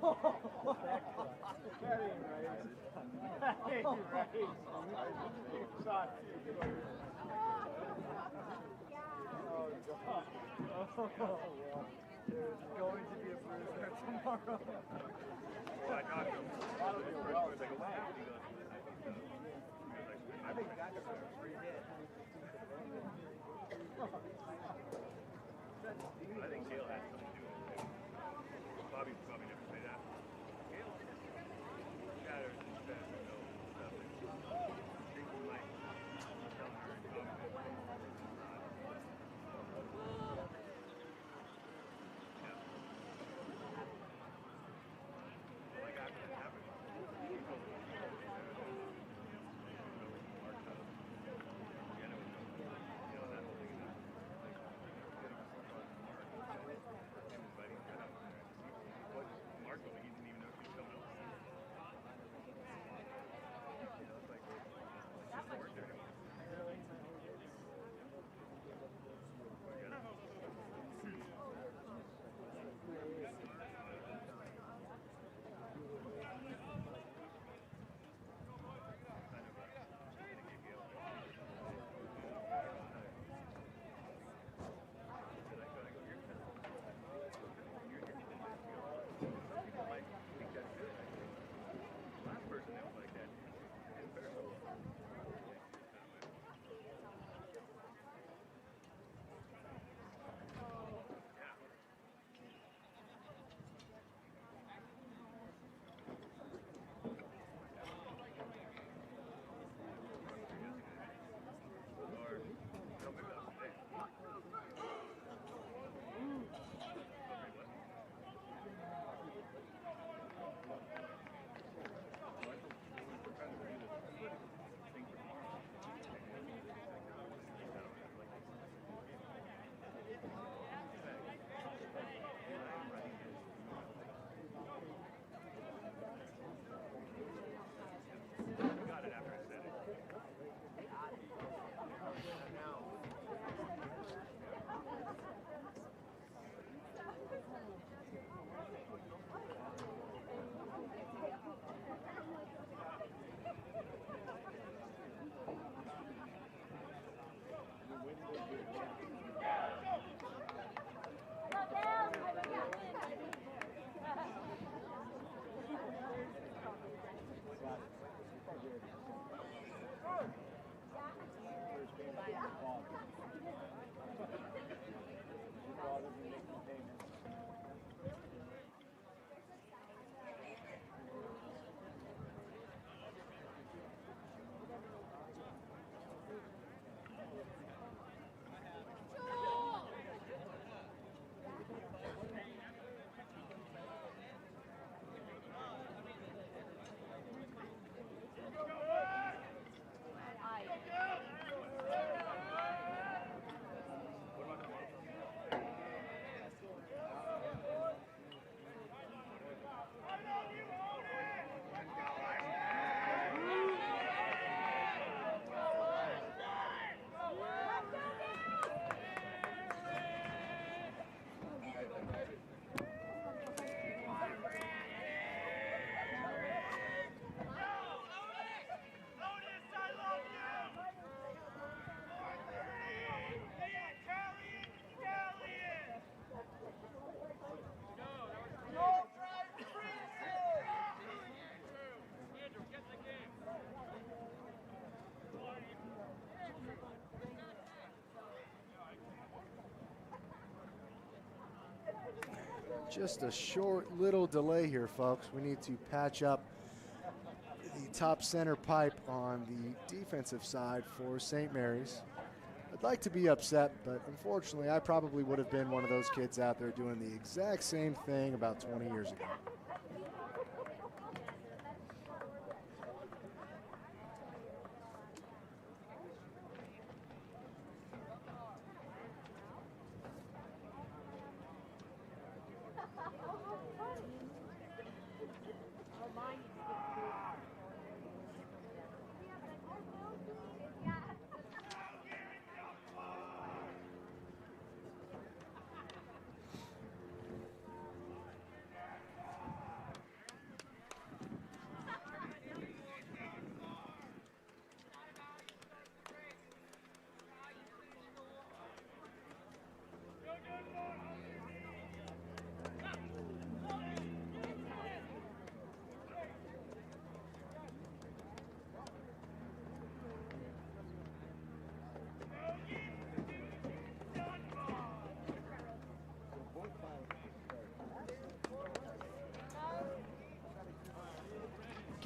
There's going to be a bruiser tomorrow. Well, I knocked him. I think that's a free hit. I think Gale had something to do with it. Bobby probably never say that. Gale shatters his chest and knows stuff. I think he might tell her and comment. Like after it happened, he told me, that whole thing is Mark told me he didn't even know she was coming over. It's like, she doesn't work there anymore. Just a short little delay here, folks. We need to patch up the top center pipe on the defensive side for St. Mary's. I'd like to be upset, but unfortunately, I probably would have been one of those kids out there doing the exact same thing about 20 years ago.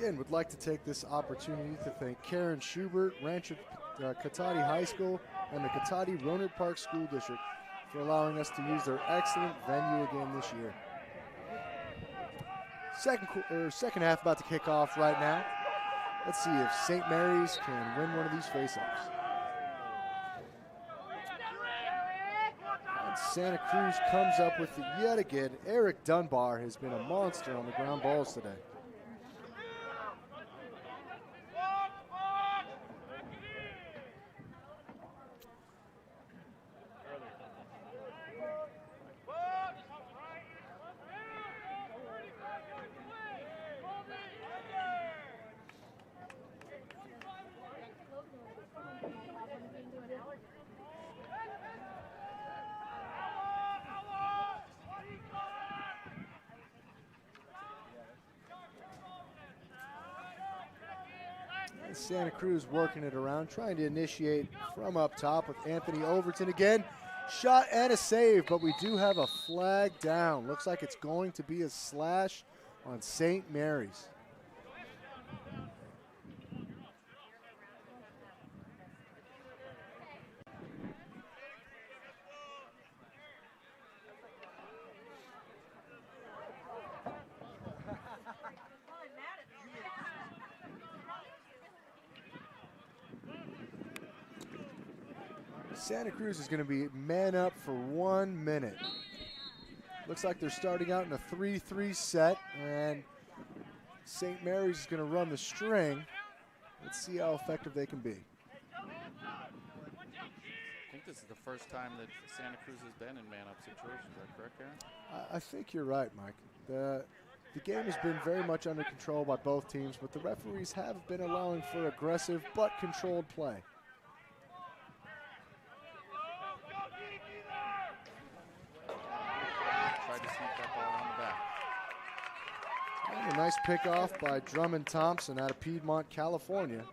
Again, would like to take this opportunity to thank Karen Schubert, Rancho Cotate High School, and the Cotate Rohnert Park School District for allowing us to use their excellent venue again this year. Second half about to kick off right now. Let's see if St. Mary's can win one of these faceoffs. And Santa Cruz comes up with it yet again. Eric Dunbar has been a monster on the ground balls today. Santa Cruz working it around, trying to initiate from up top with Anthony Overton again. Shot and a save, but we do have a flag down. Looks like it's going to be a slash on St. Mary's. Santa Cruz is going to be man up for 1 minute. Looks like they're starting out in a 3-3 set, and St. Mary's is going to run the string. Let's see how effective they can be. I think this is the first time that Santa Cruz has been in man-up situations. Is that correct, Aaron? I think you're right, Mike. The game has been very much under control by both teams, but the referees have been allowing for aggressive but controlled play. And a nice pickoff by Drummond Thompson out of Piedmont, California.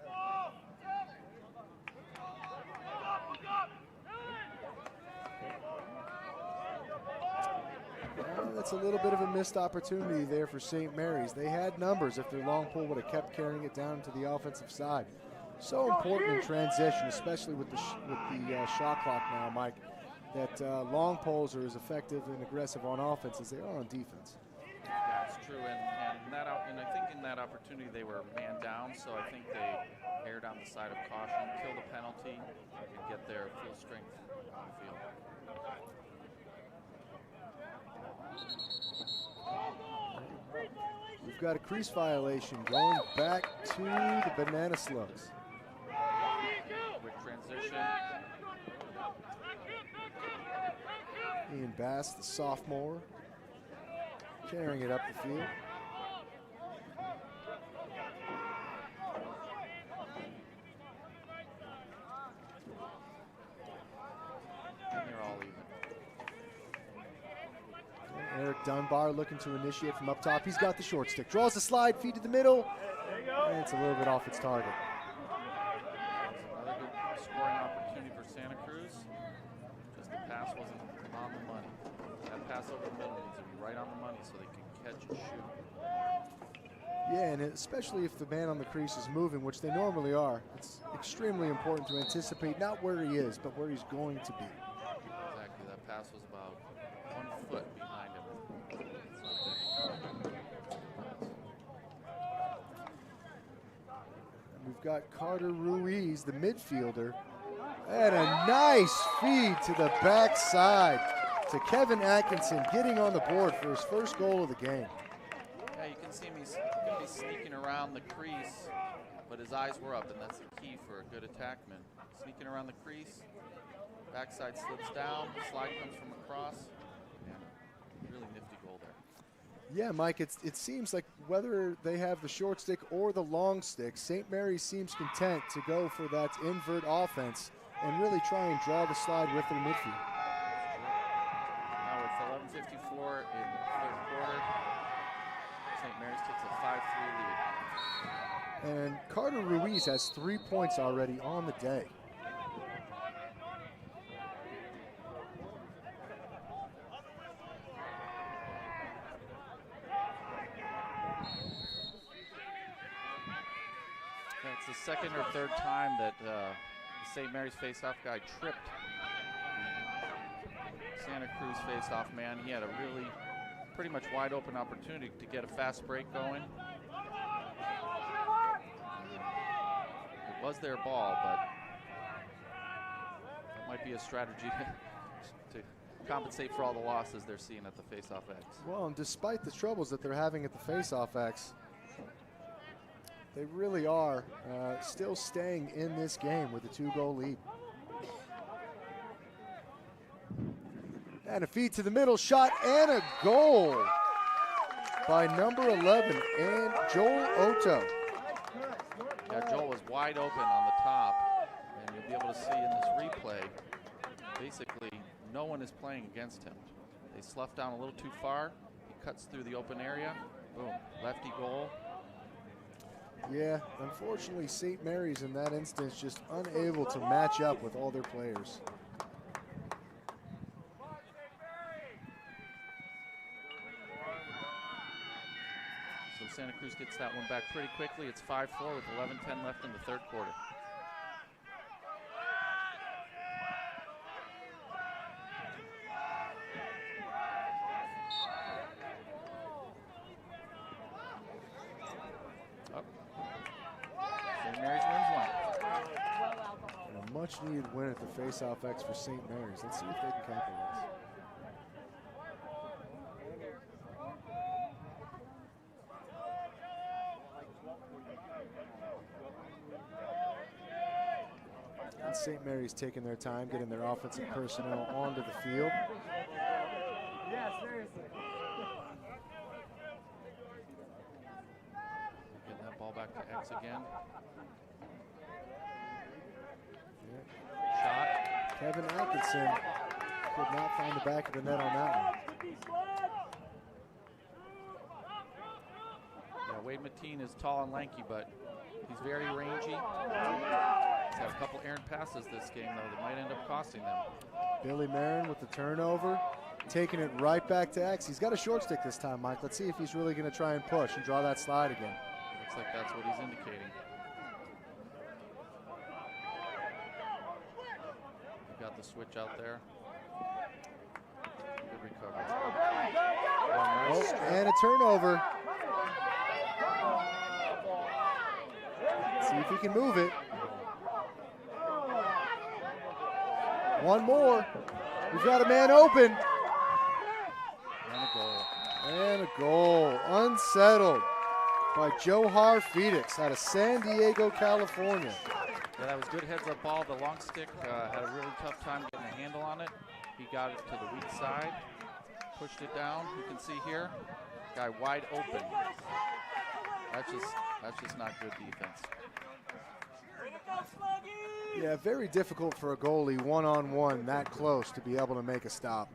And that's a little bit of a missed opportunity there for St. Mary's. They had numbers if their long pull would have kept carrying it down to the offensive side. So important in transition, especially with the shot clock now, Mike, that long pulls are as effective and aggressive on offense as they are on defense. Yeah, it's true, and I think in that opportunity they were man down, so I think they erred on the side of caution, kill the penalty, and get their full strength on the field. We've got a crease violation going back to the Banana Slugs. Quick transition. Ian Bass, the sophomore, carrying it up the field. And they're all even. Eric Dunbar looking to initiate from up top. He's got the short stick. Draws the slide, feed to the middle. And it's a little bit off its target. Another good scoring opportunity for Santa Cruz. Just the pass wasn't on the money. That pass over the middle needs to be right on the money so they can catch and shoot. Yeah, and especially if the man on the crease is moving, which they normally are, it's extremely important to anticipate not where he is, but where he's going to be. Exactly. That pass was about 1 foot behind him. We've got Carter Ruiz, the midfielder, and a nice feed to the backside to Kevin Atkinson, getting on the board for his first goal of the game. Yeah, you can see him. He's going to be sneaking around the crease, but his eyes were up, and that's the key for a good attackman. Sneaking around the crease, backside slips down, slide comes from across, and really nifty goal there. Yeah, Mike, it seems like whether they have the short stick or the long stick, St. Mary's seems content to go for that invert offense and really try and draw the slide with their midfield. Now with 11:54 in the third quarter, St. Mary's takes a 5-3 lead. And Carter Ruiz has 3 points already on the day. That's the second or third time that the St. Mary's face-off guy tripped the Santa Cruz face-off man. He had a really pretty much wide open opportunity to get a fast break going. It was their ball, but that might be a strategy to compensate for all the losses they're seeing at the face-off X. Well, and despite the troubles that they're having at the face-off X, they really are still staying in this game with a 2-goal lead. And a feed to the middle, shot and a goal by number 11, and Joel Otto. Yeah, Joel was wide open on the top, and you'll be able to see in this replay, basically no one is playing against him. They sloughed down a little too far. He cuts through the open area. Boom, lefty goal. Yeah, unfortunately, St. Mary's in that instance just unable to match up with all their players. So Santa Cruz gets that one back pretty quickly. It's 5-4 with 11:10 left in the third quarter. Much needed win at the face-off X for St. Mary's. Let's see if they can capitalize. And St. Mary's taking their time, getting their offensive personnel onto the field. Yeah, seriously. Getting that ball back to X again. Shot. Kevin Atkinson could not find the back of the net on that one. Yeah, Wade Mateen is tall and lanky, but he's very rangy. He's had a couple errant passes this game, though, that might end up costing them. Billy Marin with the turnover, taking it right back to X. He's got a short stick this time, Mike. Let's see if he's really going to try and push and draw that slide again. Looks like that's what he's indicating. Got the switch out there. Good recovery. Oh, and a turnover. See if he can move it. One more. We've got a man open. And a goal. And a goal. Unsettled by Johar Felix out of San Diego, California. Yeah, that was good heads-up ball. The long stick had a really tough time getting a handle on it. He got it to the weak side, pushed it down. You can see here, guy wide open. That's just not good defense. Yeah, very difficult for a goalie one-on-one that close to be able to make a stop.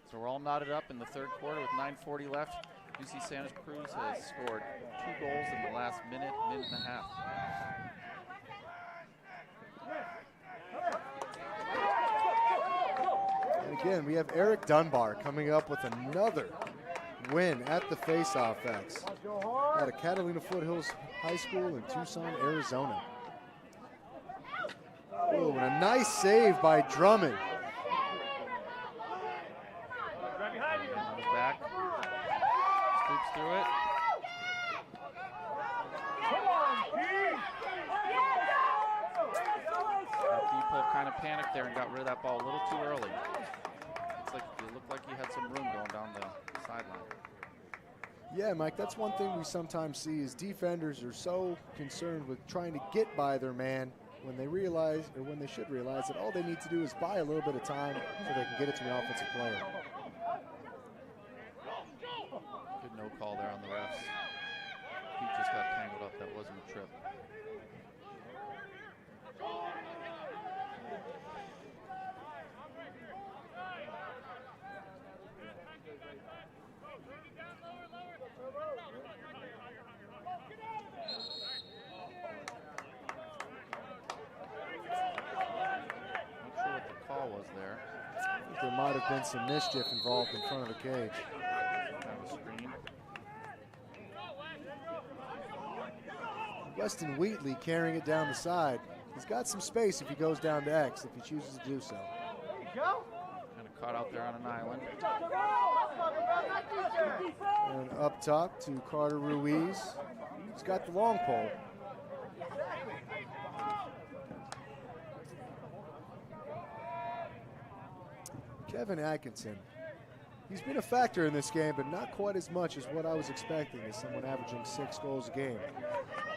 So we're all knotted up in the third quarter with 9:40 left. UC Santa Cruz has scored 2 goals in the last minute and a half. And again, we have Eric Dunbar coming up with another win at the face-off X at a Catalina Foothills High School in Tucson, Arizona. Oh, and a nice save by Drummond. On his back, scoops through it. Depot kind of panicked there and got rid of that ball a little too early. It looked like he had some room going down the sideline. Yeah, Mike, that's one thing we sometimes see is defenders are so concerned with trying to get by their man when they realize, or when they should realize, that all they need to do is buy a little bit of time so they can get it to an offensive player. Good no call there on the refs. He just got tangled up. That wasn't a trip. Was there. I think there might have been some mischief involved in front of the cage. Kind of a screen. Preston Wheatley carrying it down the side. He's got some space if he goes down to X, if he chooses to do so. Kind of caught out there on an island. And up top to Carter Ruiz. He's got the long pole. Kevin Atkinson. He's been a factor in this game, but not quite as much as what I was expecting as someone averaging 6 goals a game.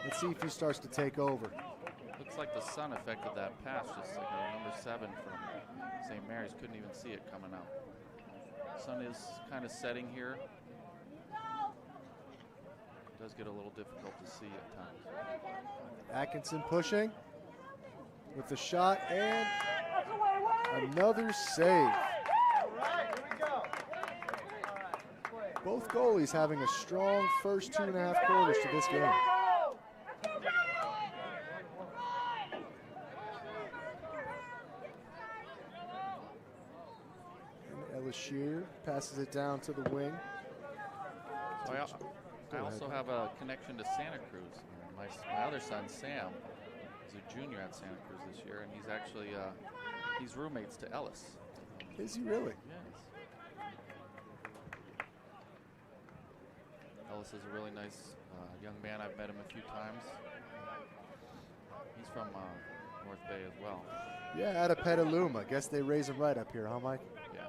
Let's see if he starts to take over. Looks like the sun affected that pass, just like number 7 from St. Mary's. Couldn't even see it coming out. Sun is kind of setting here. It does get a little difficult to see at times. Atkinson pushing with the shot and another save. Both goalies having a strong first 2.5 quarters to this game. And Ellis Shear passes it down to the wing. So I also have a connection to Santa Cruz. My other son, Sam, is a junior at Santa Cruz this year, and he's actually he's roommates to Ellis. Is he really? Yes. Ellis is a really nice young man. I've met him a few times. He's from North Bay as well. Yeah, out of Petaluma. Guess they raise him right up here, huh, Mike? Yeah.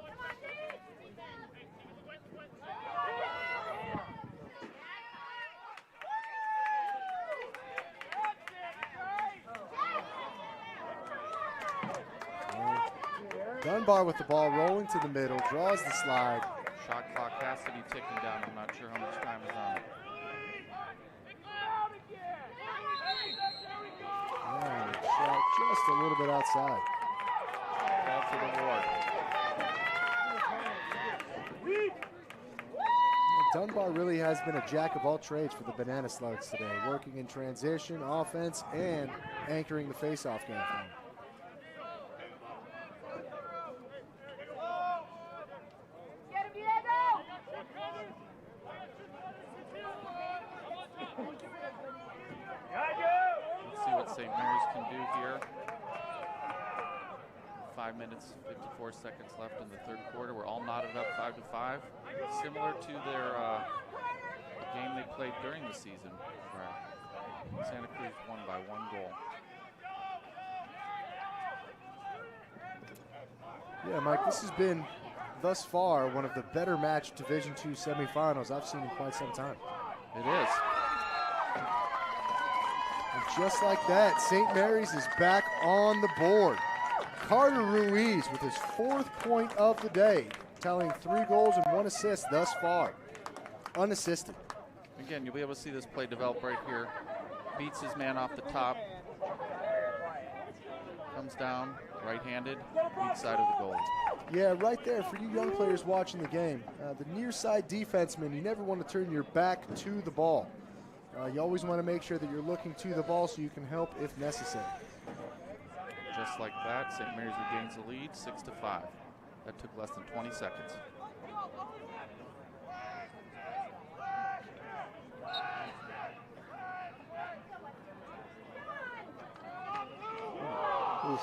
Dunbar with the ball rolling to the middle, draws the slide. Shot clock has to be ticking down. I'm not sure how much time is on it. And shot just a little bit outside. Ball for the Ward. Dunbar really has been a jack of all trades for the Banana Slugs today, working in transition, offense, and anchoring the faceoff game for them. Let's see what St. Mary's can do here. 5 minutes, 54 seconds left in the third quarter. We're all knotted up 5-5. Similar to their game they played during the season, where Santa Cruz won by 1 goal. Yeah, Mike, this has been, thus far, one of the better matched Division II semifinals I've seen in quite some time. It is. And just like that, St. Mary's is back on the board. Carter Ruiz with his 4th point of the day, tallying 3 goals and 1 assist thus far, unassisted. Again, you'll be able to see this play develop right here. Beats his man off the top. Comes down, right-handed, weak side of the goal. Yeah, right there for you young players watching the game. The near side defenseman, you never want to turn your back to the ball. You always want to make sure that you're looking to the ball so you can help if necessary. Just like that, St. Mary's regains the lead, 6-5. That took less than 20 seconds. Oof.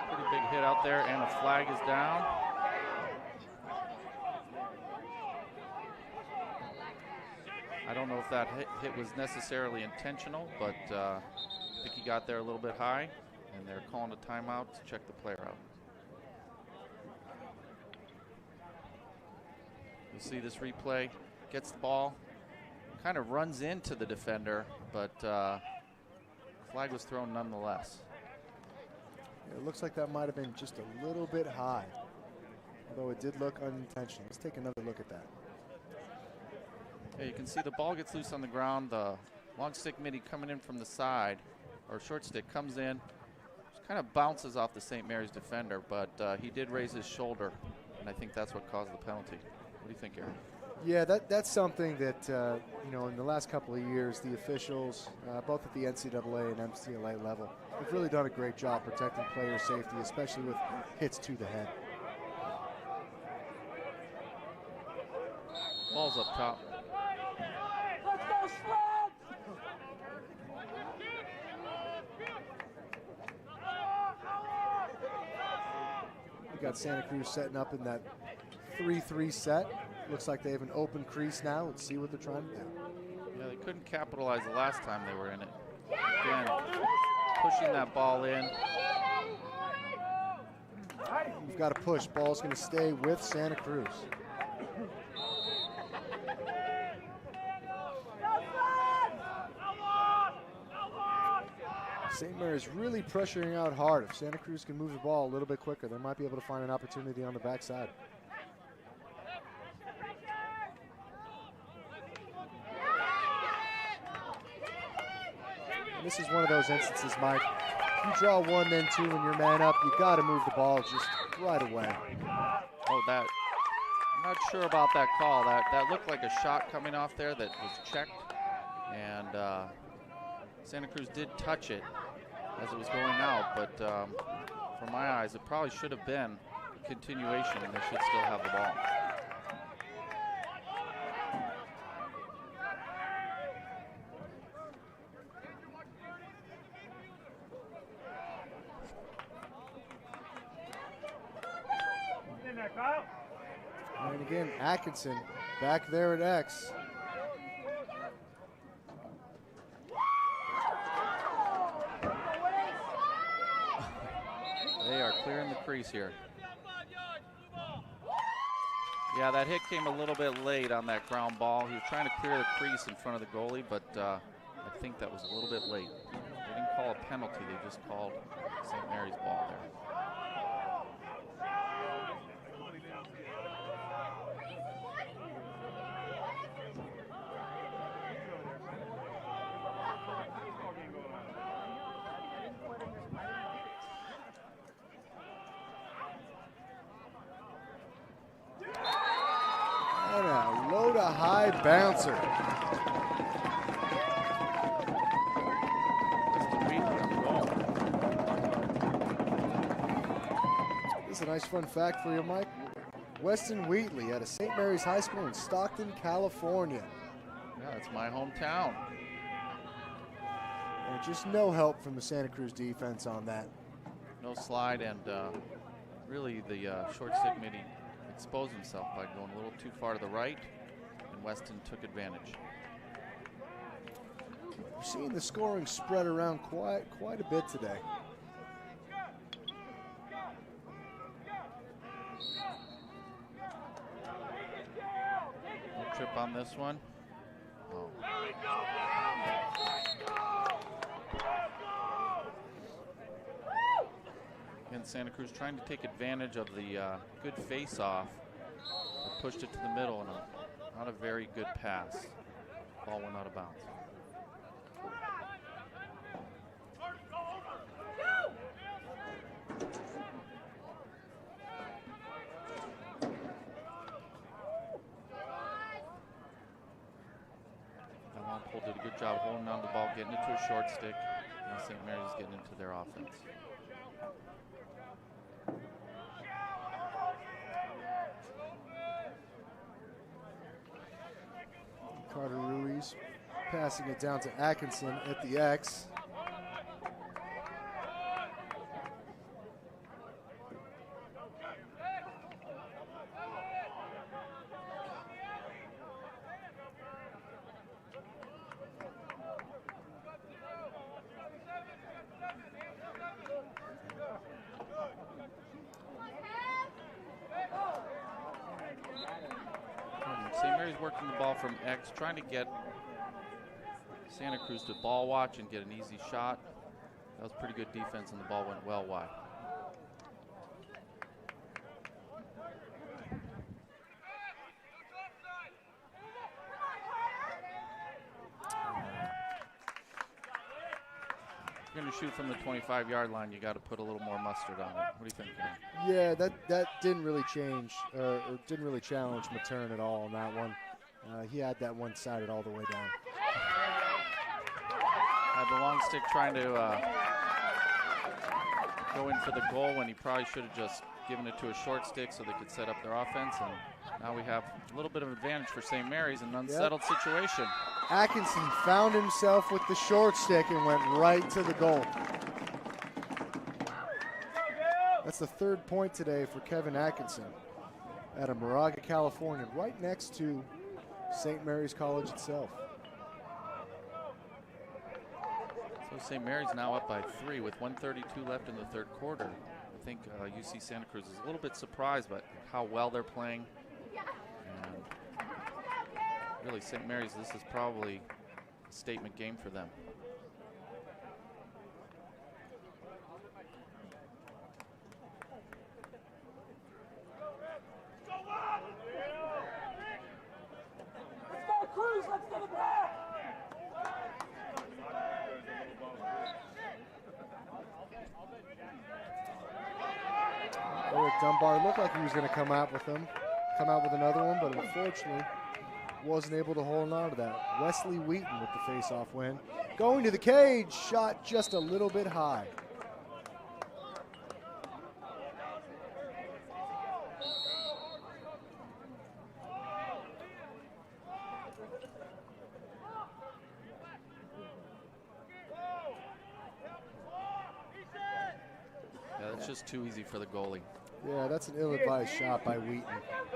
Pretty big hit out there, and a flag is down. I don't know if that hit was necessarily intentional, but I think he got there a little bit high, and they're calling a timeout to check the player out. You'll see this replay, gets the ball, kind of runs into the defender, but flag was thrown nonetheless. It looks like that might have been just a little bit high, although it did look unintentional. Let's take another look at that. Yeah, you can see the ball gets loose on the ground. The long stick midi coming in from the side, or short stick comes in, just kind of bounces off the St. Mary's defender, but he did raise his shoulder, and I think that's what caused the penalty. What do you think, Aaron? Yeah, that's something that, you know, in the last couple of years, the officials, both at the NCAA and MCLA level, have really done a great job protecting player safety, especially with hits to the head. Ball's up top. You got Santa Cruz setting up in that 3-3 set. Looks like they have an open crease now. Let's see what they're trying to do. Yeah, they couldn't capitalize the last time they were in it. Again, pushing that ball in. You've got to push. Ball's going to stay with Santa Cruz. St. Mary's really pressuring out hard. If Santa Cruz can move the ball a little bit quicker, they might be able to find an opportunity on the backside. And this is one of those instances, Mike. You draw one, then two, and you're man up. You got to move the ball just right away. Oh, that. I'm not sure about that call. That looked like a shot coming off there that was checked. And Santa Cruz did touch it as it was going out. But from my eyes, it probably should have been a continuation, and they should still have the ball. And again, Atkinson back there at X. They are clearing the crease here. Yeah, that hit came a little bit late on that ground ball. He was trying to clear the crease in front of the goalie, but I think that was a little bit late. They didn't call a penalty, they just called St. Mary's ball there. And a low to high bouncer. This is a nice fun fact for you, Mike. Weston Wheatley out of St. Mary's High School in Stockton, California. Yeah, it's my hometown. And just no help from the Santa Cruz defense on that. No slide, and really the short stick made him expose himself by going a little too far to the right, and Weston took advantage. We're seeing the scoring spread around quite a bit today. No trip on this one. Oh. Again, Santa Cruz trying to take advantage of the good face-off. Pushed it to the middle, and not a very good pass. Ball went out of bounds. Paul did a good job holding on to the ball, getting it to a short stick. Now St. Mary's is getting into their offense. Carter Ruiz passing it down to Atkinson at the X. St. Mary's working the ball from X, trying to get Santa Cruz to ball watch and get an easy shot. That was pretty good defense, and the ball went well wide. If you're going to shoot from the 25-yard line, you got to put a little more mustard on it. What do you think, Ken? Yeah, that didn't really change, or didn't really challenge Matern at all on that one. He had that one sided all the way down. Had the long stick trying to go in for the goal when he probably should have just given it to a short stick so they could set up their offense. And now we have a little bit of advantage for St. Mary's, an unsettled situation. Atkinson found himself with the short stick and went right to the goal. That's the 3rd point today for Kevin Atkinson out of Moraga, California, right next to St. Mary's College itself. So St. Mary's now up by 3 with 1:32 left in the 3rd quarter. I think UC Santa Cruz is a little bit surprised by how well they're playing. And really, St. Mary's, this is probably a statement game for them. Cruz, let's get it back! Eric Dunbar looked like he was going to come out with another one, but unfortunately wasn't able to hold on to that. Wesley Wheaton with the face-off win. Going to the cage, shot just a little bit high. Just too easy for the goalie. Yeah, that's an ill-advised shot by Wheaton.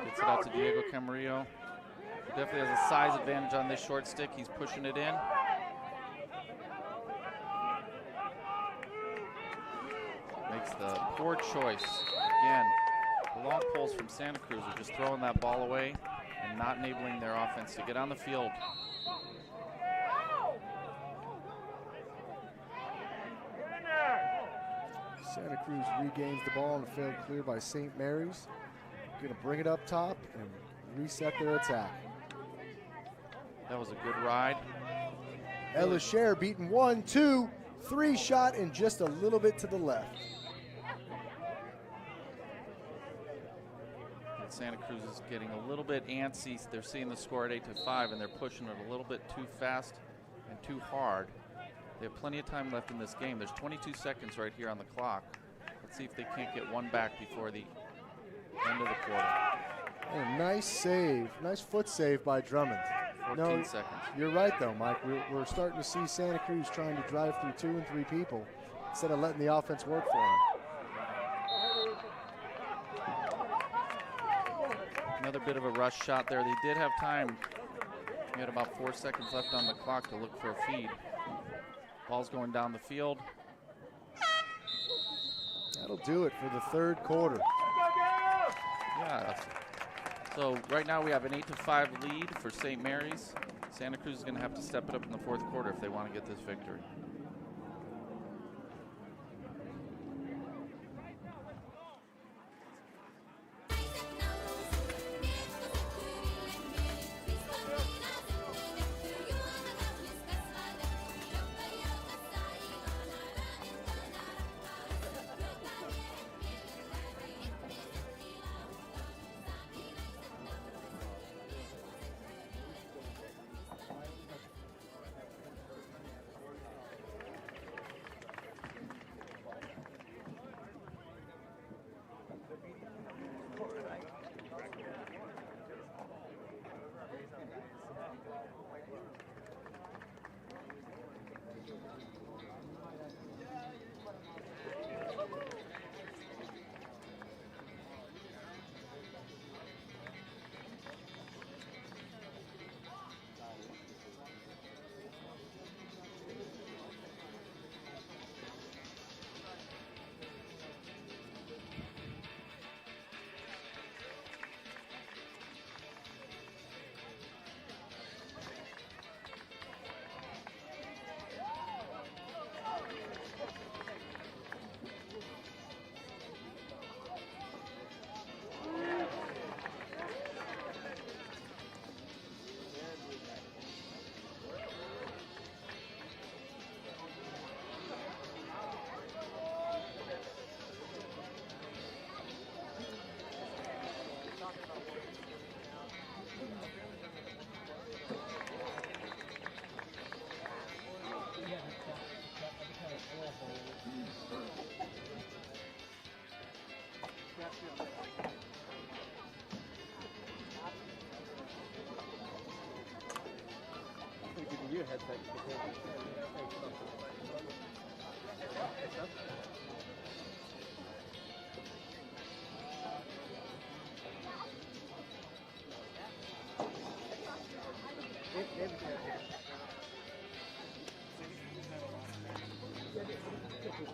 Gets it out to Diego Camarillo. He definitely has a size advantage on this short stick. He's pushing it in. Makes the poor choice. Again, the long poles from Santa Cruz are just throwing that ball away and not enabling their offense to get on the field. Santa Cruz regains the ball and a failed clear by St. Mary's. Going to bring it up top and reset their attack. That was a good ride. Ellis Scher beaten 1, 2, 3 shot and just a little bit to the left. And Santa Cruz is getting a little bit antsy. They're seeing the score at 8-5 and they're pushing it a little bit too fast and too hard. They have plenty of time left in this game. There's 22 seconds right here on the clock. Let's see if they can't get one back before the end of the quarter. And a nice save, nice foot save by Drummond. 14 seconds. You're right though, Mike. We're starting to see Santa Cruz trying to drive through 2 and 3 people instead of letting the offense work for them. Another bit of a rush shot there. They did have time. They had about 4 seconds left on the clock to look for a feed. Ball's going down the field. That'll do it for the 3rd quarter. Yeah. So right now we have an 8-5 lead for St. Mary's. Santa Cruz is going to have to step it up in the 4th quarter if they want to get this victory. We're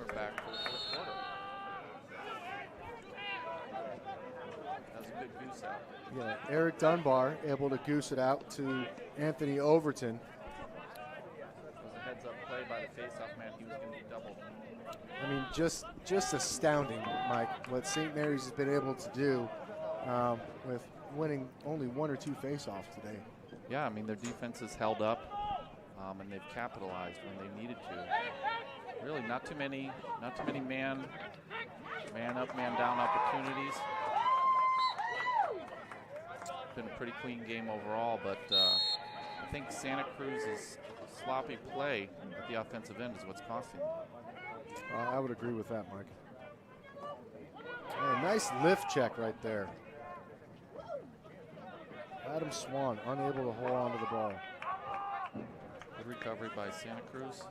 back for the fourth quarter. That was a good goose out. Yeah, Eric Dunbar able to goose it out to Anthony Overton. It was a heads-up play by the face-off man. He was going to be doubled. I mean, just astounding, Mike, what St. Mary's has been able to do with winning only 1 or 2 face-offs today. Yeah, I mean, their defense has held up, and they've capitalized when they needed to. Really, not too many man up, man down opportunities. Been a pretty clean game overall, but I think Santa Cruz's sloppy play at the offensive end is what's costing them. I would agree with that, Mike. Nice lift check right there. Adam Swan unable to hold on to the ball. Good recovery by Santa Cruz.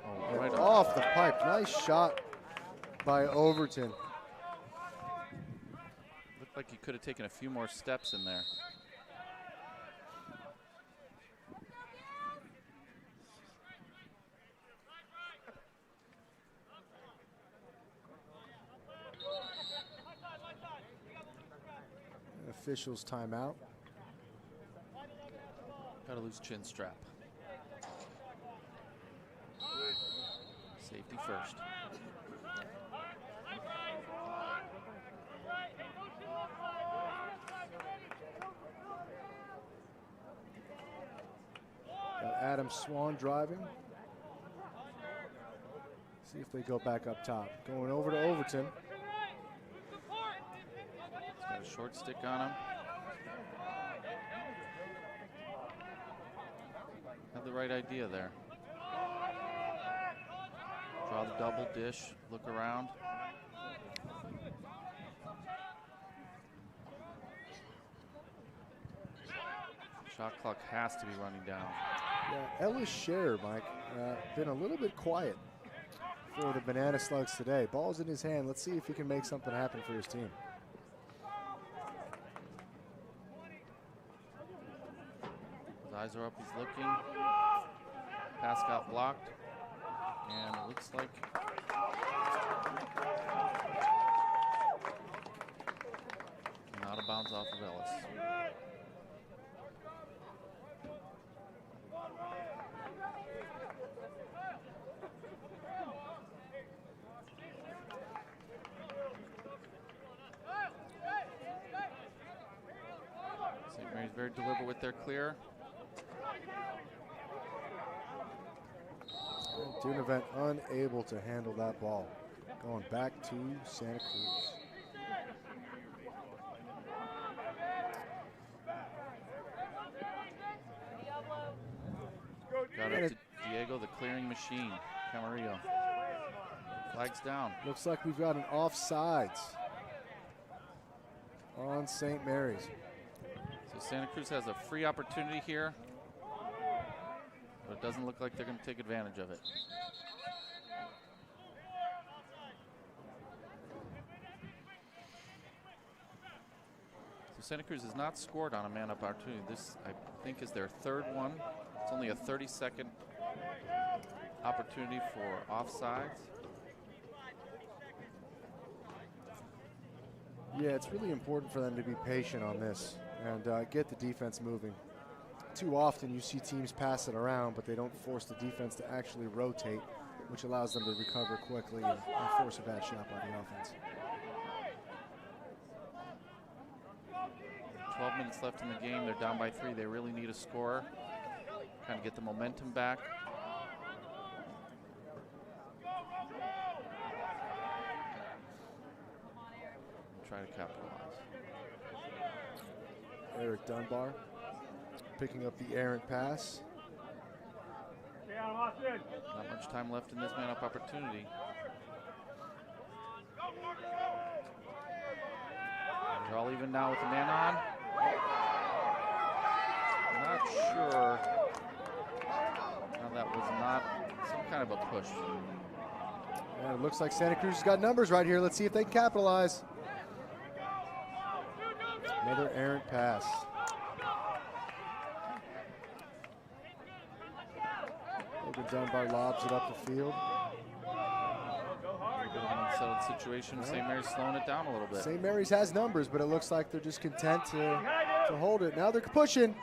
Oh, right Off the pipe. Nice shot by Overton. Looked like he could have taken a few more steps in there. Officials timeout. Got to lose chin strap. Safety first. Got Adam Swan driving. See if they go back up top. Going over to Overton. Got a short stick on him. Had the right idea there. Draw the double dish, look around. Shot clock has to be running down. Yeah, Ellis Scherer, Mike, been a little bit quiet for the Banana Slugs today. Ball's in his hand. Let's see if he can make something happen for his team. His eyes are up, he's looking. Pass got blocked. And it looks like out of bounds off of Ellis. St. Mary's very deliberate with their clear. Dunavant unable to handle that ball. Going back to Santa Cruz. Got up to Diego, the clearing machine. Camarillo. Flags down. Looks like we've got an offsides on St. Mary's. So Santa Cruz has a free opportunity here, but it doesn't look like they're going to take advantage of it. So Santa Cruz has not scored on a man-up opportunity. This, I think, is their third one. It's only a 30-second opportunity for offsides. Yeah, it's really important for them to be patient on this and get the defense moving. Too often you see teams pass it around, but they don't force the defense to actually rotate, which allows them to recover quickly and force a bad shot by the offense. 12 minutes left in the game. They're down by 3. They really need a score. Kind of get the momentum back. Try to capitalize. Eric Dunbar picking up the errant pass. Not much time left in this man-up opportunity. Ball even now with the man on. Not sure. No, that was not some kind of a push. And it looks like Santa Cruz has got numbers right here. Let's see if they can capitalize. Another errant pass. Logan Dunbar lobs it up the field. A bit of an unsettled situation. St. Mary's slowing it down a little bit. St. Mary's has numbers, but it looks like they're just content to hold it. Now they're pushing.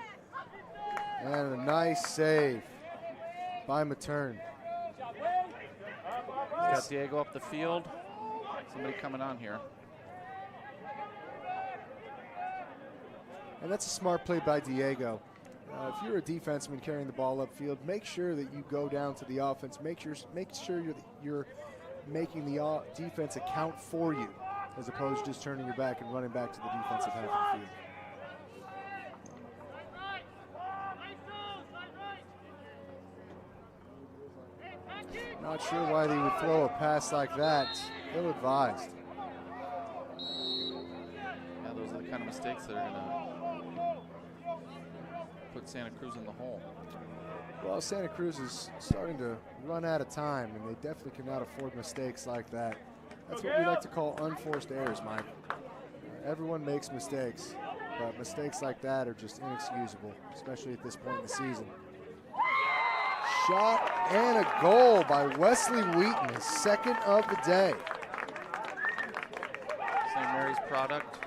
And a nice save by Matern. Got Diego up the field. Somebody coming on here. And that's a smart play by Diego. If you're a defenseman carrying the ball upfield, make sure that you go down to the offense. Make sure you're making the defense account for you, as opposed to just turning your back and running back to the defensive half of the field. Not sure why they would throw a pass like that. Ill-advised. Yeah, those are the kind of mistakes that are going to put Santa Cruz in the hole. Well, Santa Cruz is starting to run out of time, and they definitely cannot afford mistakes like that. That's what we like to call unforced errors, Mike. Everyone makes mistakes, but mistakes like that are just inexcusable, especially at this point in the season. Shot and a goal by Wesley Wheaton, his second of the day. St. Mary's product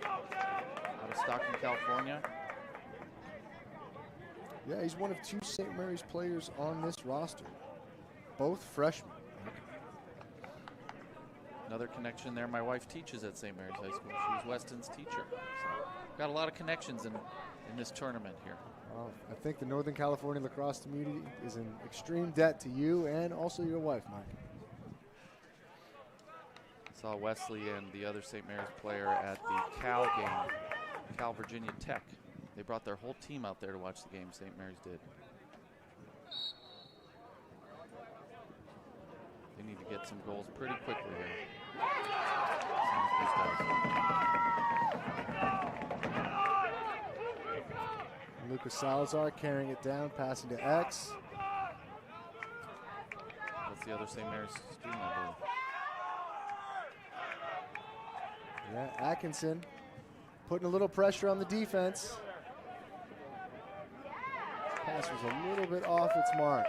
out of Stockton, California. Yeah, he's one of two St. Mary's players on this roster, both freshmen. Another connection there. My wife teaches at St. Mary's High School. She was Weston's teacher. So got a lot of connections in this tournament here. I think the Northern California lacrosse community is in extreme debt to you and also your wife, Mike. Saw Wesley and the other St. Mary's player at the Cal game, Cal Virginia Tech. They brought their whole team out there to watch the game. St. Mary's did. They need to get some goals pretty quickly here. Lucas Salazar carrying it down, passing to X. That's the other St. Mary's student, I believe. Yeah, Atkinson putting a little pressure on the defense. Pass was a little bit off its mark.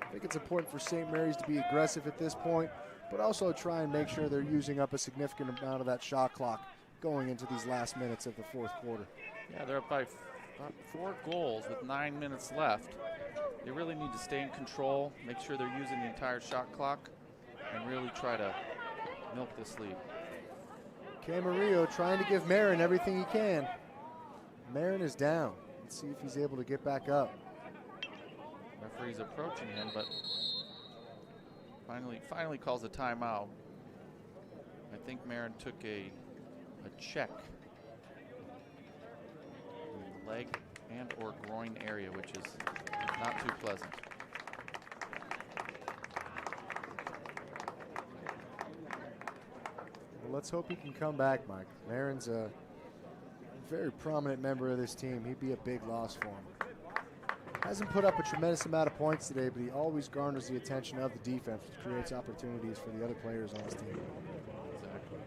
I think it's important for St. Mary's to be aggressive at this point, but also try and make sure they're using up a significant amount of that shot clock going into these last minutes of the fourth quarter. Yeah, they're up by 4 goals with 9 minutes left. They really need to stay in control, make sure they're using the entire shot clock, and really try to milk this lead. Camarillo trying to give Marin everything he can. Marin is down. Let's see if he's able to get back up. Referee's approaching him, but finally calls a timeout. I think Marin took a check in the leg and or groin area, which is not too pleasant. Well, let's hope he can come back, Mike. Marin's a very prominent member of this team. He'd be a big loss for him. Hasn't put up a tremendous amount of points today, but he always garners the attention of the defense, which creates opportunities for the other players on his team. Exactly.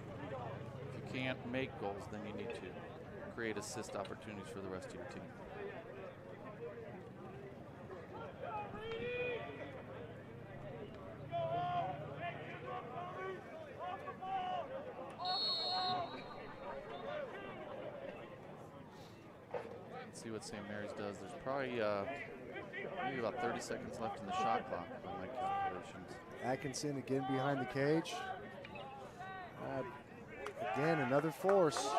If you can't make goals, then you need to create assist opportunities for the rest of your team. Let's see what St. Mary's does. There's probably maybe about 30 seconds left in the shot clock by my calculations. Atkinson again behind the cage. Again, another force. Looks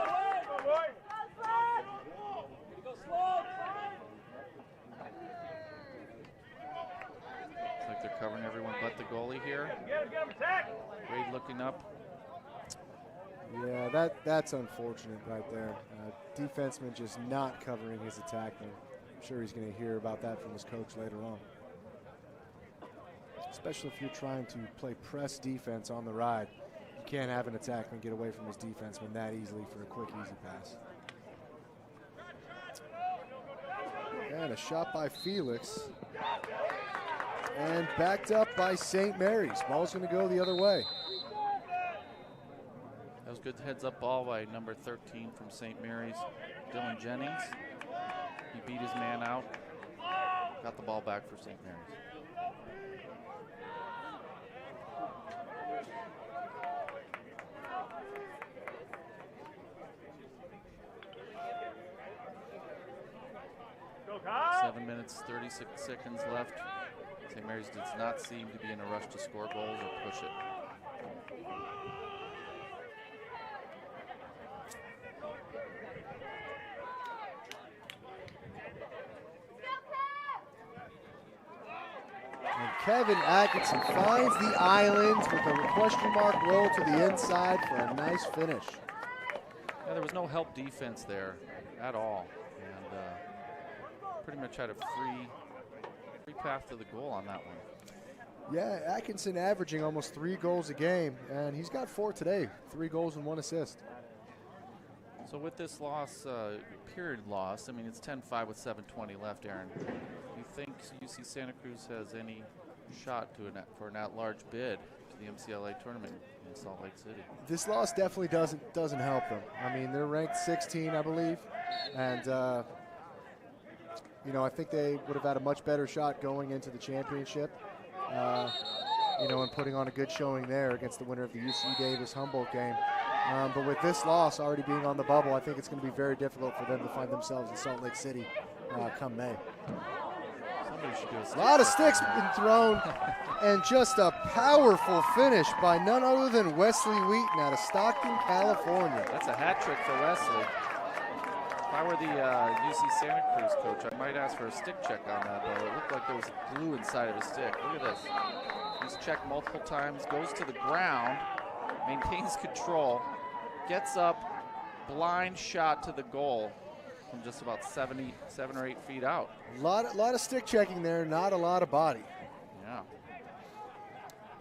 like they're covering everyone but the goalie here. Wade looking up. Yeah, that's unfortunate right there. Defenseman just not covering his attackman. I'm sure he's going to hear about that from his coach later on. Especially if you're trying to play press defense on the ride. can't have an attackman get away from his defenseman that easily for a quick, easy pass. And a shot by Felix. And backed up by St. Mary's. Ball's going to go the other way. That was good heads-up ball by number 13 from St. Mary's, Dylan Jennings. He beat his man out, got the ball back for St. Mary's. Go, Kyle! 7 minutes, 36 seconds left. St. Mary's does not seem to be in a rush to score goals or push it. And Kevin Atkinson finds the island with a question mark roll to the inside for a nice finish. Yeah, there was no help defense there at all. And pretty much had a free path to the goal on that one. Yeah, Atkinson averaging almost 3 goals a game, and he's got 4 today, 3 goals and 1 assist. So with this loss, period loss, I mean, it's 10-5 with 7:20 left, Aaron. Do you think UC Santa Cruz has any shot to for an at-large bid to the MCLA tournament in Salt Lake City? This loss definitely doesn't help them. I mean, they're ranked 16, I believe, and you know, I think they would have had a much better shot going into the championship. You know, and putting on a good showing there against the winner of the UC Davis Humboldt game. But with this loss already being on the bubble, I think it's going to be very difficult for them to find themselves in Salt Lake City come May. Somebody should do A lot of sticks been thrown, and just a powerful finish by none other than Wesley Wheaton out of Stockton, California. That's a hat trick for Wesley. If I were the UC Santa Cruz coach, I might ask for a stick check on that, though. It looked like there was glue inside of his stick. Look at this. He's checked multiple times, goes to the ground, maintains control, gets up, blind shot to the goal from just about 7 or 8 feet out. A lot of stick checking there, not a lot of body. Yeah.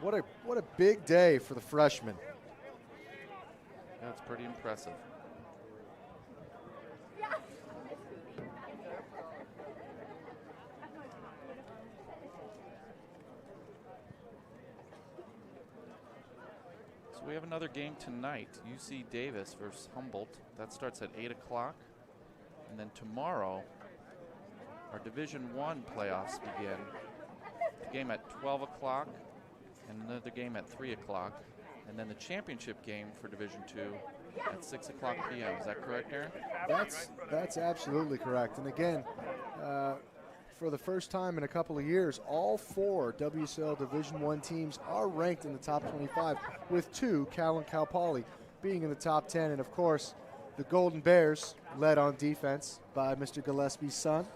What a big day for the freshman. That's pretty impressive. We have another game tonight, UC Davis versus Humboldt. That starts at 8 o'clock. And then tomorrow, our Division I playoffs begin. A game at 12 o'clock and another game at 3 o'clock. And then the championship game for Division II at 6 o'clock p.m. Is that correct, Aaron? That's absolutely correct. And again, for the first time in a couple of years, all 4 WCLL Division I teams are ranked in the top 25, with 2, Cal and Cal Poly, being in the top 10. And of course, the Golden Bears, led on defense by Mr. Gillespie's son,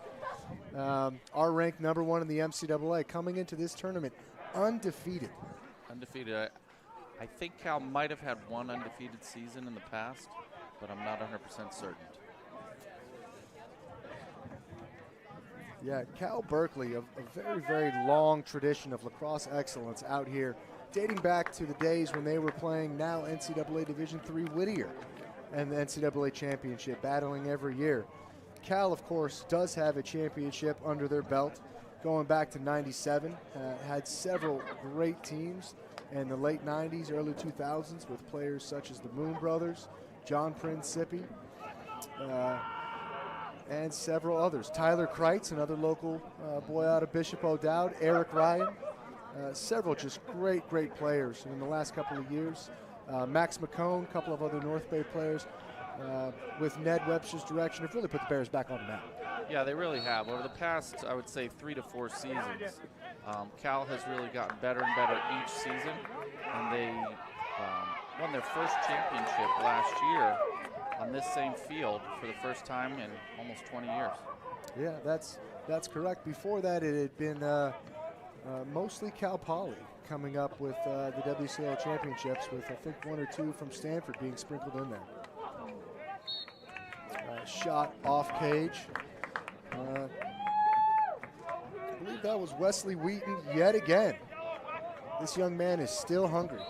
are ranked number 1 in the MCAA, coming into this tournament undefeated. Undefeated. I think Cal might have had 1 undefeated season in the past, but I'm not 100% certain. Yeah, Cal Berkeley, a very, very long tradition of lacrosse excellence out here, dating back to the days when they were playing now NCAA Division III Whittier and the NCAA Championship, battling every year. Cal, of course, does have a championship under their belt going back to '97. Had several great teams in the late '90s, early 2000s with players such as the Moon Brothers, John Principi, and several others. Tyler Kreitz, another local boy out of Bishop O'Dowd, Eric Ryan, several just great players in the last couple of years. Max McCone, a couple of other North Bay players, with Ned Webster's direction, have really put the Bears back on the map. Yeah, they really have. Over the past, I would say, 3 to 4 seasons, Cal has really gotten better and better each season, and they won their first championship last year on this same field for the first time in almost 20 years. Yeah, that's correct. Before that, it had been mostly Cal Poly coming up with the WCLL championships, with I think 1 or 2 from Stanford being sprinkled in there. Shot off cage. I believe that was Wesley Wheaton yet again. This young man is still hungry.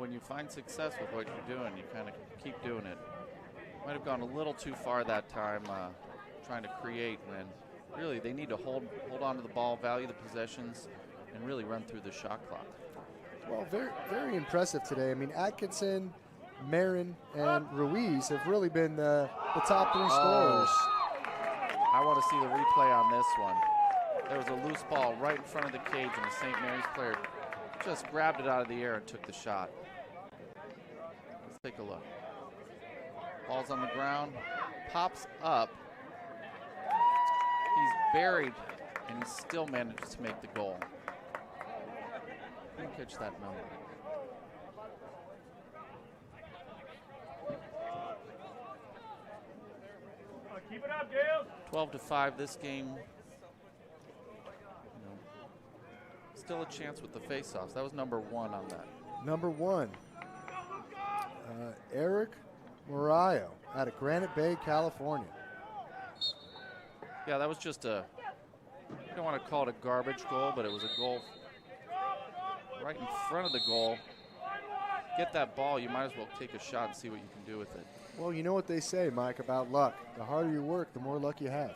when you find success with what you're doing, you kind of keep doing it. Might have gone a little too far that time, trying to create when really they need to hold on to the ball, value the possessions, and really run through the shot clock. Well, very, very impressive today. I mean, Atkinson, Marin, and Ruiz have really been the top three scorers. I want to see the replay on this one. There was a loose ball right in front of the cage, and the St. Mary's player just grabbed it out of the air and took the shot. Let's take a look. Ball's on the ground, pops up. He's buried, and he still manages to make the goal. Didn't catch that number. Keep it up, Gales. 12-5 this game. Still a chance with the face-offs. That was number 1 on that. Number 1, Eric Morayo out of Granite Bay, California. Yeah, that was just I don't want to call it a garbage goal, but it was a goal right in front of the goal. Get that ball, you might as well take a shot and see what you can do with it. Well, you know what they say, Mike, about luck. The harder you work, the more luck you have.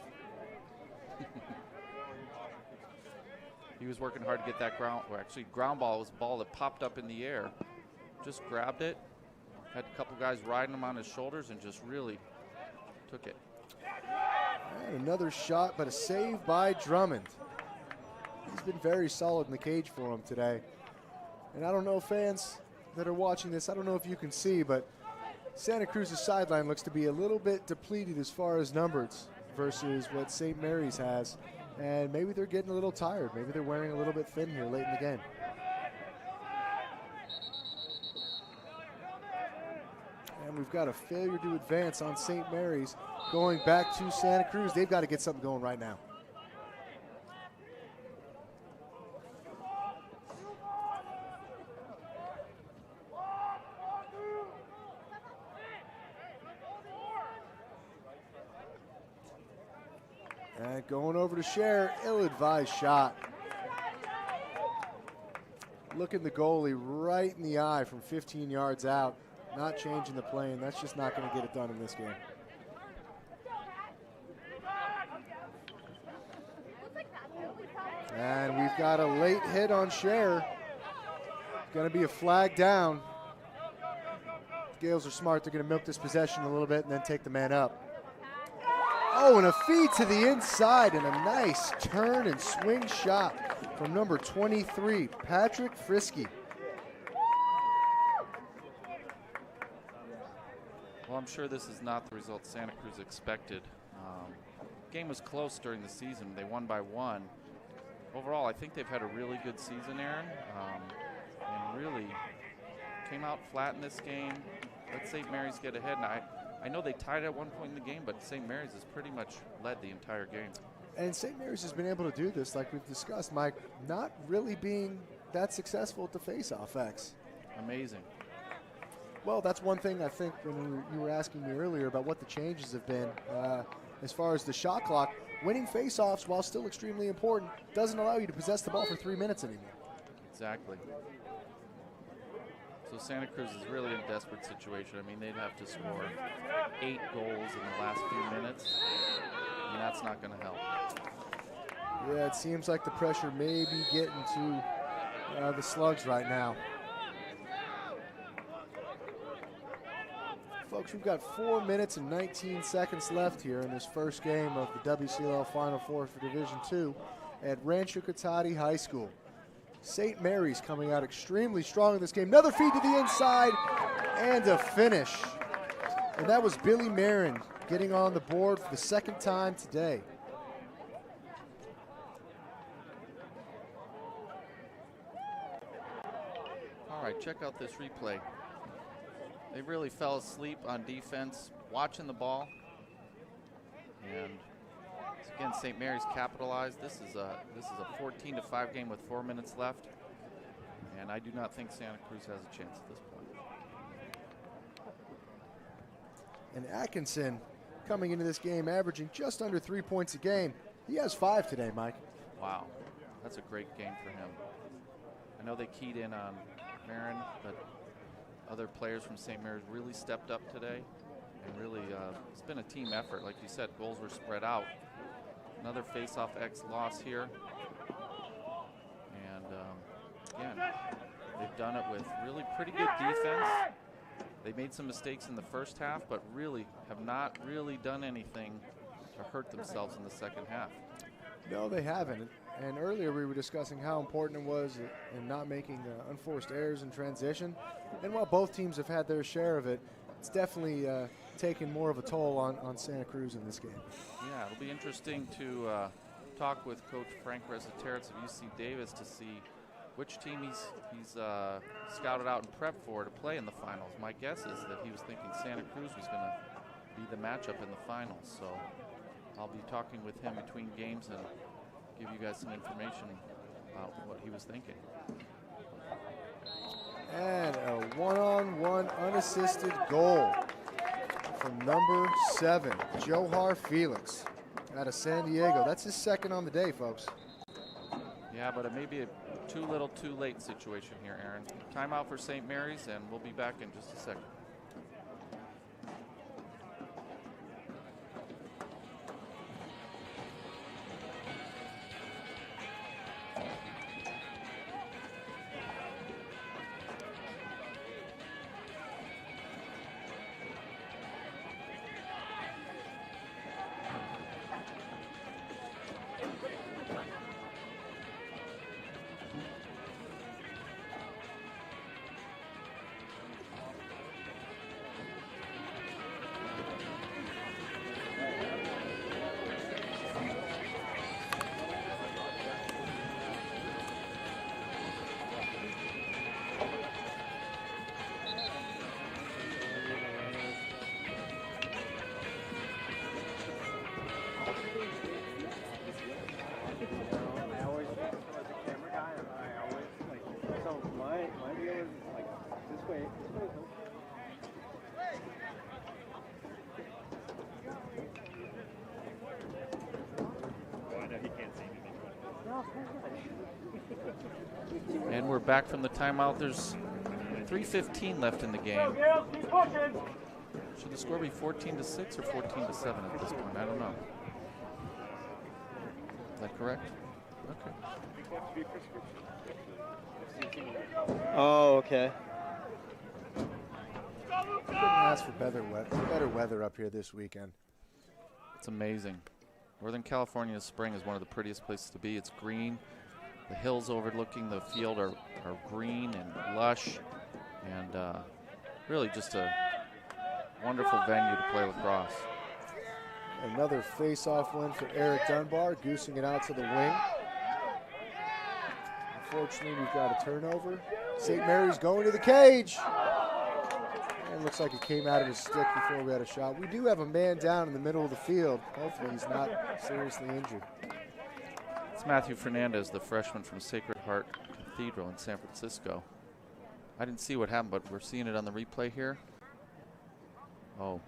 He was working hard to get that ground ball was a ball that popped up in the air. Just grabbed it, had a couple guys riding him on his shoulders, and just really took it. And another shot, but a save by Drummond. He's been very solid in the cage for him today. And I don't know, fans that are watching this, I don't know if you can see, but Santa Cruz's sideline looks to be a little bit depleted as far as numbers versus what St. Mary's has. And maybe they're getting a little tired. Maybe they're wearing a little bit thin here late in the game. And we've got a failure to advance on St. Mary's going back to Santa Cruz. They've got to get something going right now. And going over to Scher, ill-advised shot. Looking the goalie right in the eye from 15 yards out. Not changing the play, and that's just not going to get it done in this game. And we've got a late hit on Scher. Going to be a flag down. The Gales are smart. They're going to milk this possession a little bit and then take the man up. Oh, and a feed to the inside and a nice turn and swing shot from number 23, Patrick Frisky. Well, I'm sure this is not the result Santa Cruz expected. Game was close during the season. They won by 1. Overall, I think they've had a really good season, Aaron, and really came out flat in this game. Let St. Mary's get ahead. And I know they tied at one point in the game, but St. Mary's has pretty much led the entire game. And St. Mary's has been able to do this, like we've discussed, Mike, not really being that successful at the face-off X. Amazing. Well, that's one thing I think when you were asking me earlier about what the changes have been as far as the shot clock. Winning face-offs, while still extremely important, doesn't allow you to possess the ball for 3 minutes anymore. Exactly. So Santa Cruz is really in a desperate situation. I mean, they'd have to score 8 goals in the last few minutes, and that's not going to help. Yeah, it seems like the pressure may be getting to the Slugs right now. Folks, we've got 4 minutes and 19 seconds left here in this first game of the WCLL Final Four for Division II at Rancho Cotate High School. St. Mary's coming out extremely strong in this game. Another feed to the inside and a finish. And that was Billy Marin getting on the board for the second time today. All right, check out this replay. They really fell asleep on defense, watching the ball. And again, St. Mary's capitalized. This is a 14-5 game with 4 minutes left. And I do not think Santa Cruz has a chance at this point. And Atkinson coming into this game averaging just under 3 points a game. He has 5 today, Mike. Wow, that's a great game for him. I know they keyed in on Marin, but other players from St. Mary's really stepped up today. And really, it's been a team effort. Like you said, goals were spread out. Another face-off X loss here. And again, they've done it with really pretty good defense. They made some mistakes in the first half, but really have not really done anything to hurt themselves in the second half. No, they haven't. And earlier we were discussing how important it was in not making unforced errors in transition. And while both teams have had their share of it, it's definitely taken more of a toll on Santa Cruz in this game. Yeah, it'll be interesting to talk with Coach Frank Resiteritz of UC Davis to see which team he's scouted out and prepped for to play in the finals. My guess is that he was thinking Santa Cruz was going to be the matchup in the finals. So I'll be talking with him between games and give you guys some information about what he was thinking. And a one-on-one unassisted goal from number 7, Johar Felix out of San Diego. That's his second on the day, folks. Yeah, but it may be a too little too late situation here, Aaron. Timeout for St. Mary's, and we'll be back in just a second. And we're back from the timeout. There's 3:15 left in the game. Should the score be 14-6 or 14-7 at this point? I don't know. Is that correct? Okay. Oh, okay. Couldn't ask for better weather up here this weekend. It's amazing. Northern California spring is one of the prettiest places to be. It's green. The hills overlooking the field are green and lush, and really just a wonderful venue to play lacrosse. Another face-off win for Eric Dunbar, goosing it out to the wing. Unfortunately, we've got a turnover. St. Mary's going to the cage. And it looks like it came out of his stick before we had a shot. We do have a man down in the middle of the field. Hopefully he's not seriously injured. It's Matthew Fernandez, the freshman from Sacred Heart Cathedral in San Francisco. I didn't see what happened, but we're seeing it on the replay here. Oh.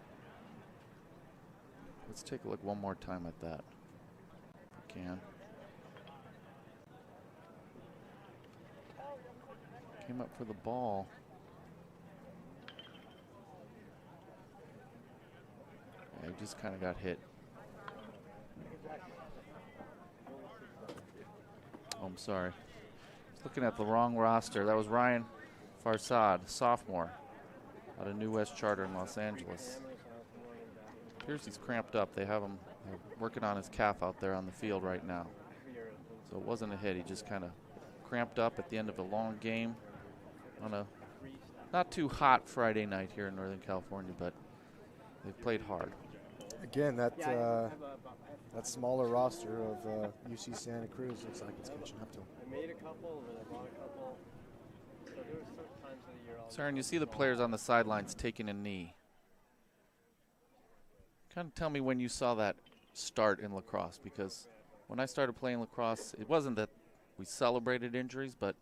Let's take a look one more time at that, if we can. Came up for the ball. Yeah, he just kind of got hit. Oh, I'm sorry. I was looking at the wrong roster. That was Ryan Farsad, sophomore, out of New West Charter in Los Angeles. Appears he's cramped up. They have him working on his calf out there on the field right now. So it wasn't a hit. He just kind of cramped up at the end of a long game on a not too hot Friday night here in Northern California, but they've played hard. Again, that smaller roster of UC Santa Cruz looks like it's catching up to them. I made a couple, and I bought a couple. So there were certain times of the year. Saren, you see the players on the sidelines taking a knee. Kind of tell me when you saw that start in lacrosse, because when I started playing lacrosse, it wasn't that we celebrated injuries, but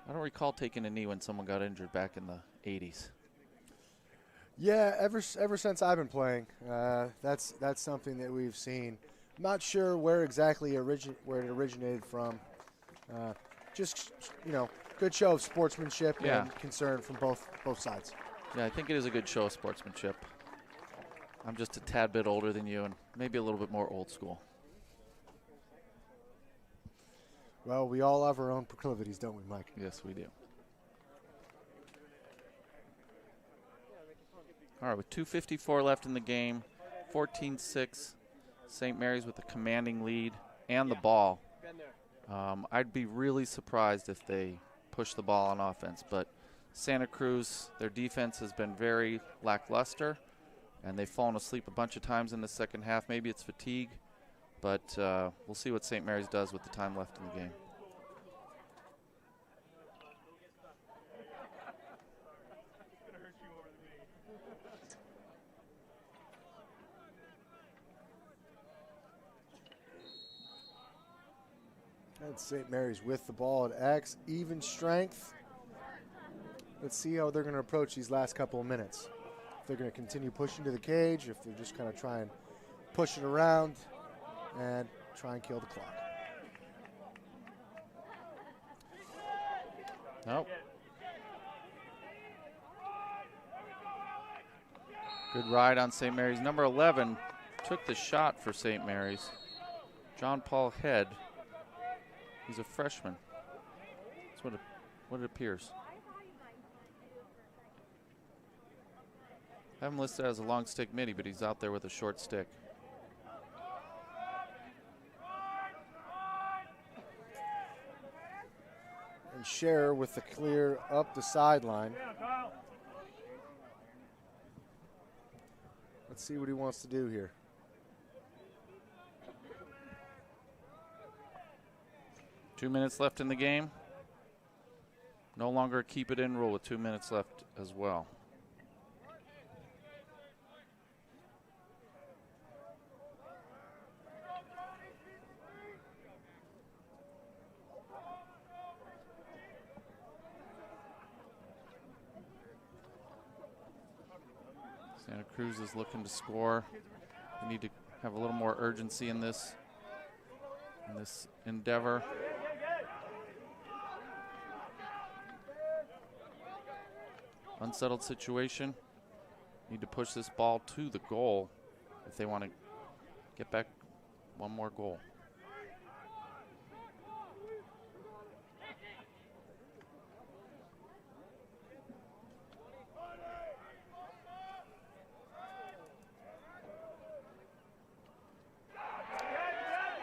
I don't recall taking a knee when someone got injured back in the 80s. Yeah, ever since I've been playing, that's something that we've seen. I'm not sure where exactly where it originated from. Just good show of sportsmanship Yeah. and concern from both sides. Yeah, I think it is a good show of sportsmanship. I'm just a tad bit older than you and maybe a little bit more old school. Well, we all have our own proclivities, don't we, Mike? Yes, we do. All right, with 2:54 left in the game, 14-6, St. Mary's with a commanding lead and the ball. I'd be really surprised if they push the ball on offense, but Santa Cruz, their defense has been very lackluster, and they've fallen asleep a bunch of times in the second half. Maybe it's fatigue, but we'll see what St. Mary's does with the time left in the game. And St. Mary's with the ball at X, even strength. Let's see how they're going to approach these last couple of minutes. If they're going to continue pushing to the cage, if they're just going to try and push it around and try and kill the clock. Nope. Good ride on St. Mary's. Number 11 took the shot for St. Mary's. John Paul Head. He's a freshman. That's what it appears. I have him listed as a long stick midi, but he's out there with a short stick. And Scherer with the clear up the sideline. Let's see what he wants to do here. Two minutes left in the game. No longer a keep it in rule with 2 minutes left as well. Santa Cruz is looking to score. They need to have a little more urgency in this endeavor. Unsettled situation. Need to push this ball to the goal if they want to get back one more goal.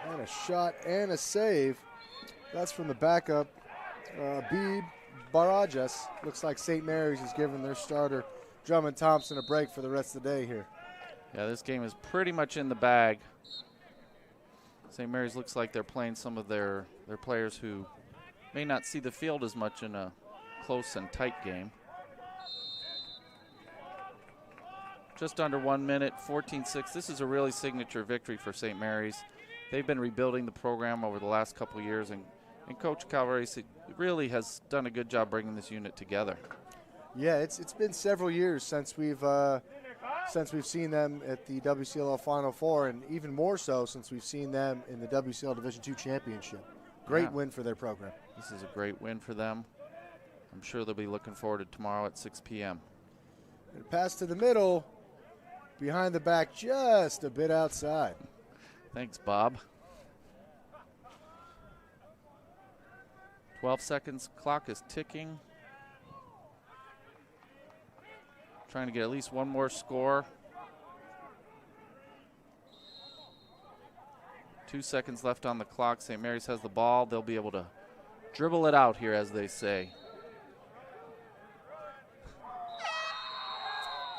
And a shot and a save. That's from the backup, Beeb Barajas. Looks like St. Mary's is giving their starter, Drummond Thompson, a break for the rest of the day here. Yeah, this game is pretty much in the bag. St. Mary's looks like they're playing some of their players who may not see the field as much in a close and tight game. Just under 1 minute, 14-6. This is a really signature victory for St. Mary's. They've been rebuilding the program over the last couple of years, and Coach Calvarez really has done a good job bringing this unit together. Yeah, it's been several years since we've seen them at the WCLL Final Four, and even more so since we've seen them in the WCLL Division II Championship. Great win for their program. This is a great win for them. I'm sure they'll be looking forward to tomorrow at 6 p.m. And pass to the middle, behind the back, just a bit outside. Thanks, Bob. 12 seconds, clock is ticking. Trying to get at least one more score. 2 seconds left on the clock. St. Mary's has the ball. They'll be able to dribble it out here, as they say.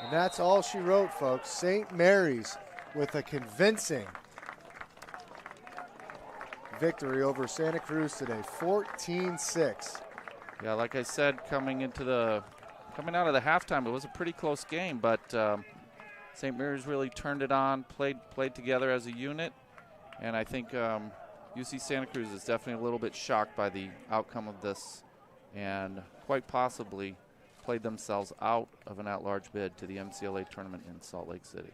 And that's all she wrote, folks. St. Mary's with a convincing victory over Santa Cruz today, 14-6. Yeah, like I said, coming out of the halftime, it was a pretty close game, but St. Mary's really turned it on, played together as a unit, and I think UC Santa Cruz is definitely a little bit shocked by the outcome of this, and quite possibly played themselves out of an at-large bid to the MCLA tournament in Salt Lake City.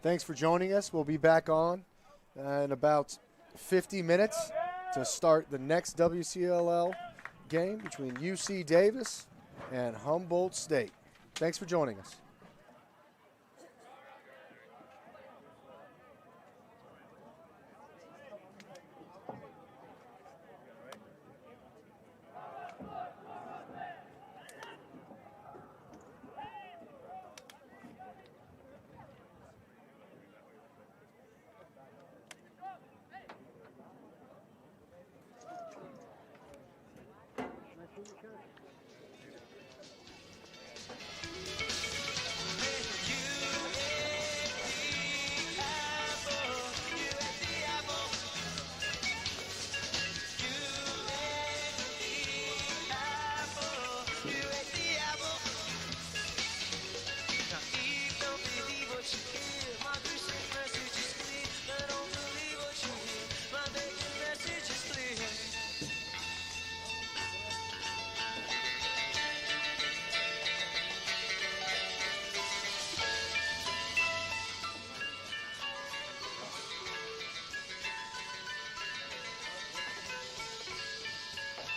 Thanks for joining us. We'll be back on in about 50 minutes to start the next WCLL game between UC Davis and Humboldt State. Thanks for joining us.